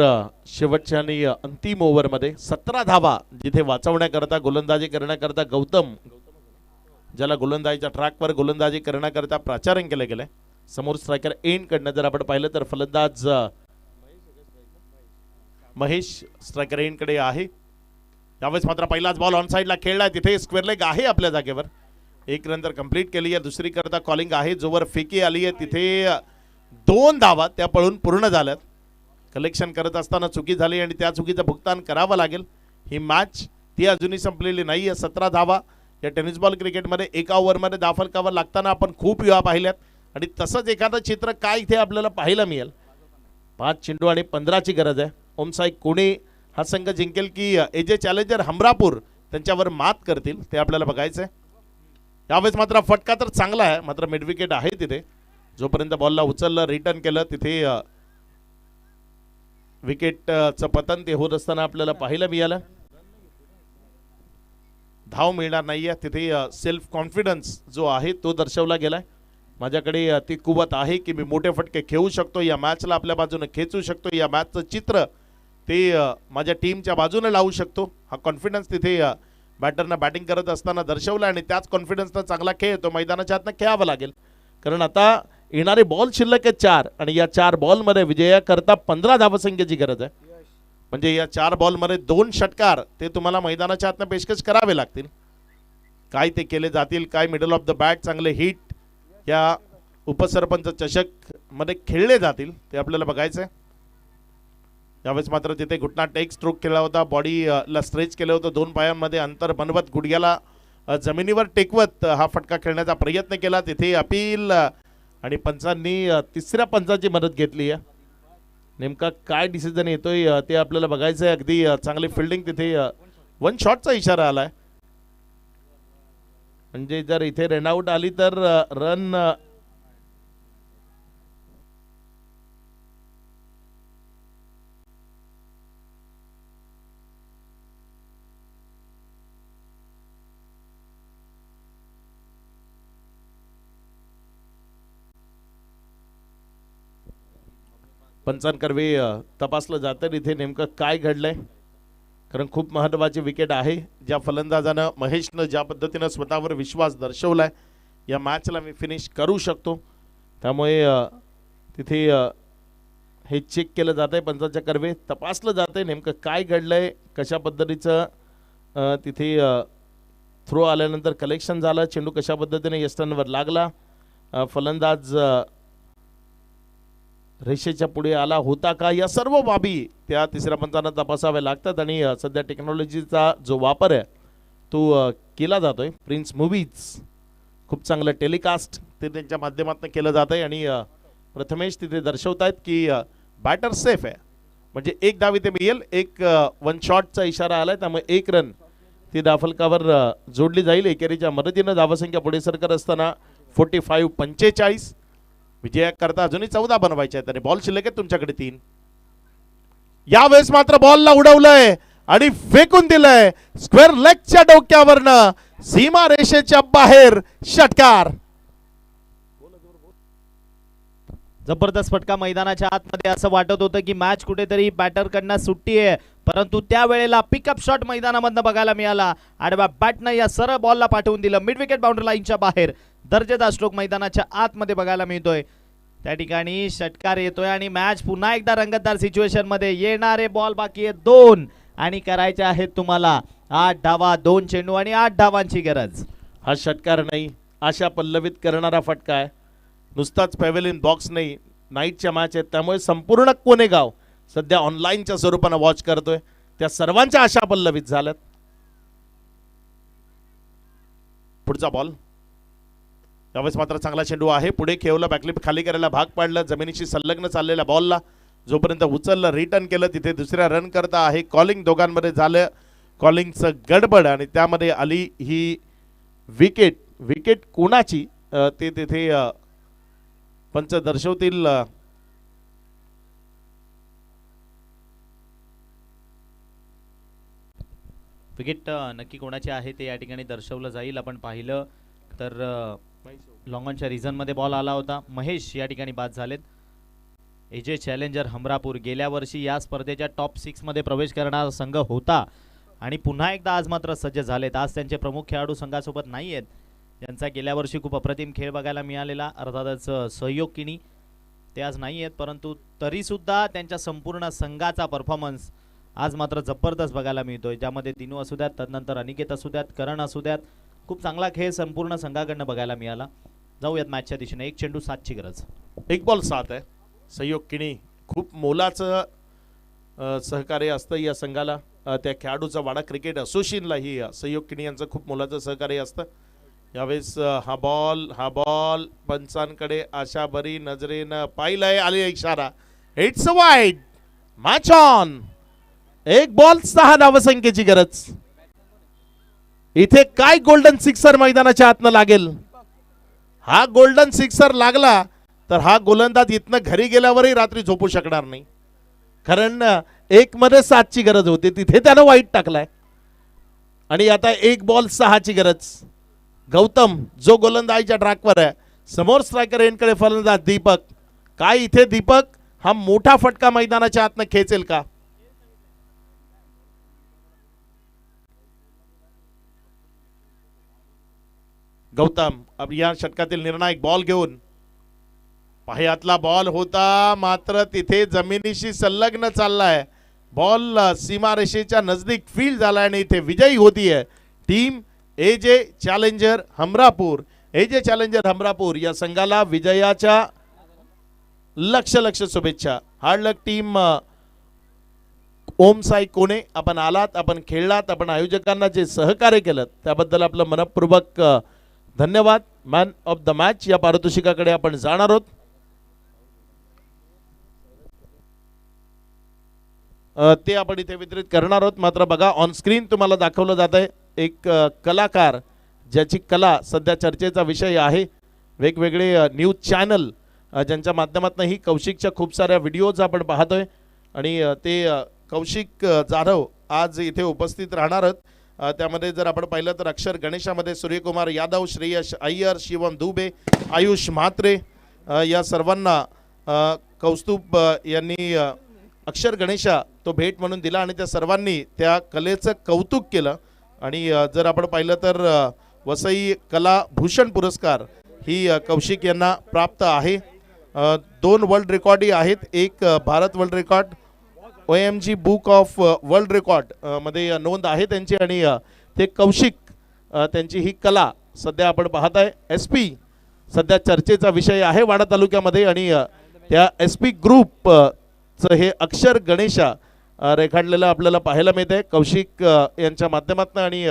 B: शेवटच्या आणि अंतिम ओव्हरमध्ये 17 धावा जिथे वाचवण्याकरता गोलंदाजी करण्याकरता गौतम, ज्याला गोलंदाजीच्या ट्रॅकवर गोलंदाजी करण्याकरता प्राचारण केलं गेलंय. समोर स्ट्रायकर एंड कडनं जर आपण पाहिलं तर फलंदाज महेश स्ट्रायकर एंड कडे आहे. त्यावेळेस मात्र पहिलाच बॉल ऑन साईडला खेळलाय. तिथे स्क्वेअर लेग आहे आपल्या जागेवर. एक रन तर कंप्लीट केली आहे. दुसरी करता कॉलिंग आहे. जोवर फेकी आली आहे तिथे 2 धावा त्या पळून पूर्ण झाल्यात. कलेक्शन करत असताना चुकी झाली आणि त्या चुकीचं भुगतान करावं लागेल. ही मॅच ती अजूनही संपलेली नाही आहे. 17 धावा या टेनिस बॉल क्रिकेटमध्ये एका ओव्हरमध्ये दाफलकावर लागताना आपण खूप वेळा पाहिल्यात आणि तसंच एखादं चित्र काय इथे आपल्याला पाहायला मिळेल. 5 चेंडू आणि 15ची गरज आहे. ओमसाई कोणी हा संघ जिंकेल की एजे चॅलेंजर हमरापूर त्यांच्यावर मात करतील ते आपल्याला बघायचं आहे. यावेळेस मात्र फटका तर चांगला आहे, मात्र मिड विकेट आहे तिथे. जोपर्यंत बॉलला उचललं रिटर्न केलं तिथे विकेटचं पतन ते होत असताना आपल्याला पाहायला मिळालं. धाव मिळणार नाहीये तिथे. सेल्फ कॉन्फिडन्स जो आहे तो दर्शवला गेलाय. माझ्याकडे ती कुवत आहे की मी मोठे फटके खेळू शकतो, या मॅचला आपल्या बाजूने खेचू शकतो, या मॅचचं चित्र ते माझ्या टीमच्या बाजूने लावू शकतो. हा कॉन्फिडन्स तिथे बॅटरनं बॅटिंग करत असताना दर्शवला आणि त्याच कॉन्फिडन्सनं चांगला खेळ तो मैदानाच्या आतनं खेळावं लागेल. कारण आता येणारे बॉल शिल्लक आहेत 4 आणि या 4 बॉलमध्ये विजयाकरता 15 धावसंख्येची गरज आहे. म्हणजे या 4 बॉलमध्ये 2 षटकार ते तुम्हाला मैदानाच्या आतनं पेशकश करावे लागतील. काय ते केले जातील, काय मिडल ऑफ द बॅट चांगले हिट या उपसरपंच चषक मध्ये खेळले जातील ते आपल्याला बघायचं आहे. यावेळेस मात्र तिथे घुटना टेक स्ट्रोक केला होता, बॉडीला स्ट्रेच केलं होतं, 2 पायांमध्ये अंतर बनवत गुडघ्याला जमिनीवर टेकवत हा फटका खेळण्याचा प्रयत्न केला. तिथे अपील आणि पंचांनी तिसऱ्या पंचाची मदत घेतली आहे. नेमका काय डिसिजन येतोय ते आपल्याला बघायचं आहे. अगदी चांगली फिल्डिंग तिथे 1 शॉटचा इशारा आलाय. म्हणजे जर इथे रनआउट आली तर रन पंचांकर्वे तपासलं जातं इथे नेमकं काय घडलंय. कारण खूप महत्त्वाची विकेट आहे. ज्या फलंदाजानं महेशनं ज्या पद्धतीनं स्वतःवर विश्वास दर्शवलाय, या मॅचला मी फिनिश करू शकतो, त्यामुळे तिथे हे चेक केलं जातंय. पंचांच्या कर्वे तपासलं जातंय नेमकं काय घडलंय, कशा पद्धतीचं तिथे थ्रो आल्यानंतर कलेक्शन झालं, चेंडू कशा पद्धतीने यष्टांवर लागला, फलंदाज रेषेच्या पुढे आला होता का, या सर्व बाबी त्या तिसऱ्या पंचांना तपासाव्या लागतात. आणि सध्या टेक्नॉलॉजीचा जो वापर आहे तो केला जातोय. प्रिन्स मूवीज खूप चांगलं टेलिकास्ट ते त्यांच्या माध्यमातून केलं जात आहे. आणि प्रथमेश तिथे दर्शवतायत की बॅटर सेफ आहे, म्हणजे 1 धाव इथे मिळेल. एक 1 शॉटचा इशारा आलाय, त्यामुळे 1 रन ती दाफलकावर जोडली जाईल. एकेरीच्या मदतीनं धावसंख्या पुढे सरकत असताना 45-45 विजयाकरता अजूनही 14 बनवायचे आहेत आणि बॉल शिल्लक आहे तुमच्याकडे 3. यावेळेस मात्र बॉलला उडवलंय आणि फेकून दिलंय स्क्वेअर लेगच्या डोक्यावरनं, सीमा रेषेच्या बाहेर षटकार.
C: जबरदस्त फटका मैदानाच्या आतमध्ये. असं वाटत होतं की मॅच कुठेतरी बॅटरकडनं सुट्टी आहे, परंतु त्यावेळेला पिकअप शॉट मैदानामधनं बघायला मिळाला. आडव्या बॅटनं या सरळ बॉलला पाठवून दिलं मिड विकेट बाउंड्री लाईनच्या बाहेर. दर्जेदार स्ट्रोक मैदानाच्या आतमध्ये बघायला मिळतोय. त्या ठिकाणी षटकार येतोय आणि मॅच पुन्हा एकदा रंगतदार सिच्युएशन मध्ये. येणारे बॉल बाकी आहे 2 आणि करायचे आहेत तुम्हाला 8 धावा, 2 चेंडू आणि 8 धावांची गरज.
B: हा षटकार नाही, आशा पल्लवित करणारा फटका आहे. नुसताच पॅव्हेलियन बॉक्स नाही, नाईटच्या मॅच आहेत, त्यामुळे संपूर्ण कोणेगाव सध्या ऑनलाईनच्या स्वरूपानं वॉच करतोय. त्या सर्वांच्या आशा पल्लवित झाल्यात. पुढचा बॉल. त्यावेळेस मात्र चांगला चेंडू आहे, पुढे खेळवलं, बॅकलिप खाली करायला भाग पाडलं. जमिनीशी संलग्न चाललेल्या बॉलला जोपर्यंत उचललं, रिटर्न केलं, तिथे दुसऱ्या रन करता आहे कॉलिंग. दोघांमध्ये झालं कॉलिंगचं गडबड आणि त्यामध्ये आली ही विकेट. विकेट कोणाची ते तिथे पंच दर्शवतील
C: विकेट नक्की कोणाचे आहे ते या ठिकाणी दर्शवलं जाईल. आपण पाहिलं तर लॉंग ऑनच्या रिझनमध्ये बॉल आला होता. महेश या ठिकाणी बाद झालेत. एजे चॅलेंजर हमरापूर गेल्या वर्षी या स्पर्धेच्या टॉप 6 मध्ये प्रवेश करणारा संघ होता आणि पुन्हा एकदा आज मात्र सज्ज झालेत. आज त्यांचे प्रमुख खेळाडू संघासोबत नाही आहेत, ज्यांचा गेल्या वर्षी खूप अप्रतिम खेळ बघायला मिळालेला. अर्थातच सहयोग किणी ते आज नाही आहेत, परंतु तरीसुद्धा त्यांच्या संपूर्ण संघाचा परफॉर्मन्स आज मात्र जबरदस्त बघायला मिळतोय, ज्यामध्ये दिनू असू द्यात, तदनंतर अनिकेत असू द्यात, करण असू द्यात. खूप चांगला खेळ संपूर्ण संघाकडनं बघायला मिळाला. जाऊयात मॅचच्या दिशेने. 1 चेंडू 7 ची गरज.
B: 1 बॉल 7 आहे. सहयोग किणी खूप मोलाचं सहकार्य असतं या संघाला. त्या खेळाडूचा वाडा क्रिकेट असोसिएशनलाही सहयोग किणी यांचं खूप मोलाचं सहकार्य असतं. यावेळेस हा बॉल पंचांकडे आशा बरी नजरेनं पाहिलंय, आले इशारा. It's a wide. Match on. 1 ball 6 धावसंख्येची गरज. इथे काय गोल्डन सिक्सर मैदानाच्या आतनं लागेल. हा गोल्डन सिक्सर लागला तर हा गोलंदाज इथनं घरी गेल्यावरही रात्री झोपू शकणार नाही, कारण 1 मध्ये 7 ची गरज होती, तिथे त्यानं वाईट टाकलाय. आणि आता 1 बॉल 6 ची गरज. गौतम जो गोलंदाजीच्या ट्रॅकवर आहे, समोर स्ट्रायकर एंडकडे फलंदाज दीपक. काय इथे दीपक हा मोठा फटका मैदानाच्या आतनं खेचेल का. गौतम अब या षटकातील निर्णायक बॉल घेऊन, पायातला बॉल होता मात्र तिथे जमिनीशी संलग्न चाललाय. बॉल सीमारेषेच्या नजदीक फील्ड झालाय आणि इथे विजयी होतीये team AJ challenger Hamrapur. AJ challenger Hamrapur या संघाला विजयाच्या लक्ष शुभेच्छा. हार्ड लक टीम. ओम साई कोणे, आपण आलात, आपण खेळलात, आपण आयोजकांना जे सहकार्य केलं त्याबद्दल आपलं मनपूर्वक धन्यवाद. मॅन ऑफ द मॅच या पारितोषिकाकडे आपण जाणार आहोत. ते आपण इथे वितरित करणार आहोत. मात्र बघा, ऑन स्क्रीन तुम्हाला दाखवलं जात आहे एक कलाकार ज्याची कला सध्या चर्चेचा विषय आहे. वेगवेगळे न्यूज चॅनल ज्यांच्या माध्यमातून ही कौशिकच्या खूप साऱ्या व्हिडिओज आपण पाहतोय आणि ते कौशिक जाधव आज इथे उपस्थित राहणार आहेत. त्यामध्ये जर आपण पाहिलं तर अक्षर गणेशामध्ये सूर्यकुमार यादव, श्रेयश अय्यर, शिवम दुबे, आयुष म्हात्रे या सर्वांना कौस्तुभ यांनी अक्षर गणेशा तो भेट म्हणून दिला आणि त्या सर्वांनी त्या कलेचं कौतुक केलं. आणि जर आपण पाहिलं तर वसई कला भूषण पुरस्कार ही कौशिक यांना प्राप्त आहे. 2 वर्ल्ड रेकॉर्डही आहेत. एक Bharat world record OMG book of world record मध्ये नोंद आहे त्यांची. आणि ते कौशिक त्यांची ही कला सध्या आपण पाहताय. SP सध्या चर्चेचा विषय आहे वाडा तालुक्यामध्ये आणि त्या SP ग्रुप चं हे अक्षर गणेशा रेखाटलेलं आपल्याला पाहायला मिळतंय कौशिक यांच्या माध्यमातून. आणि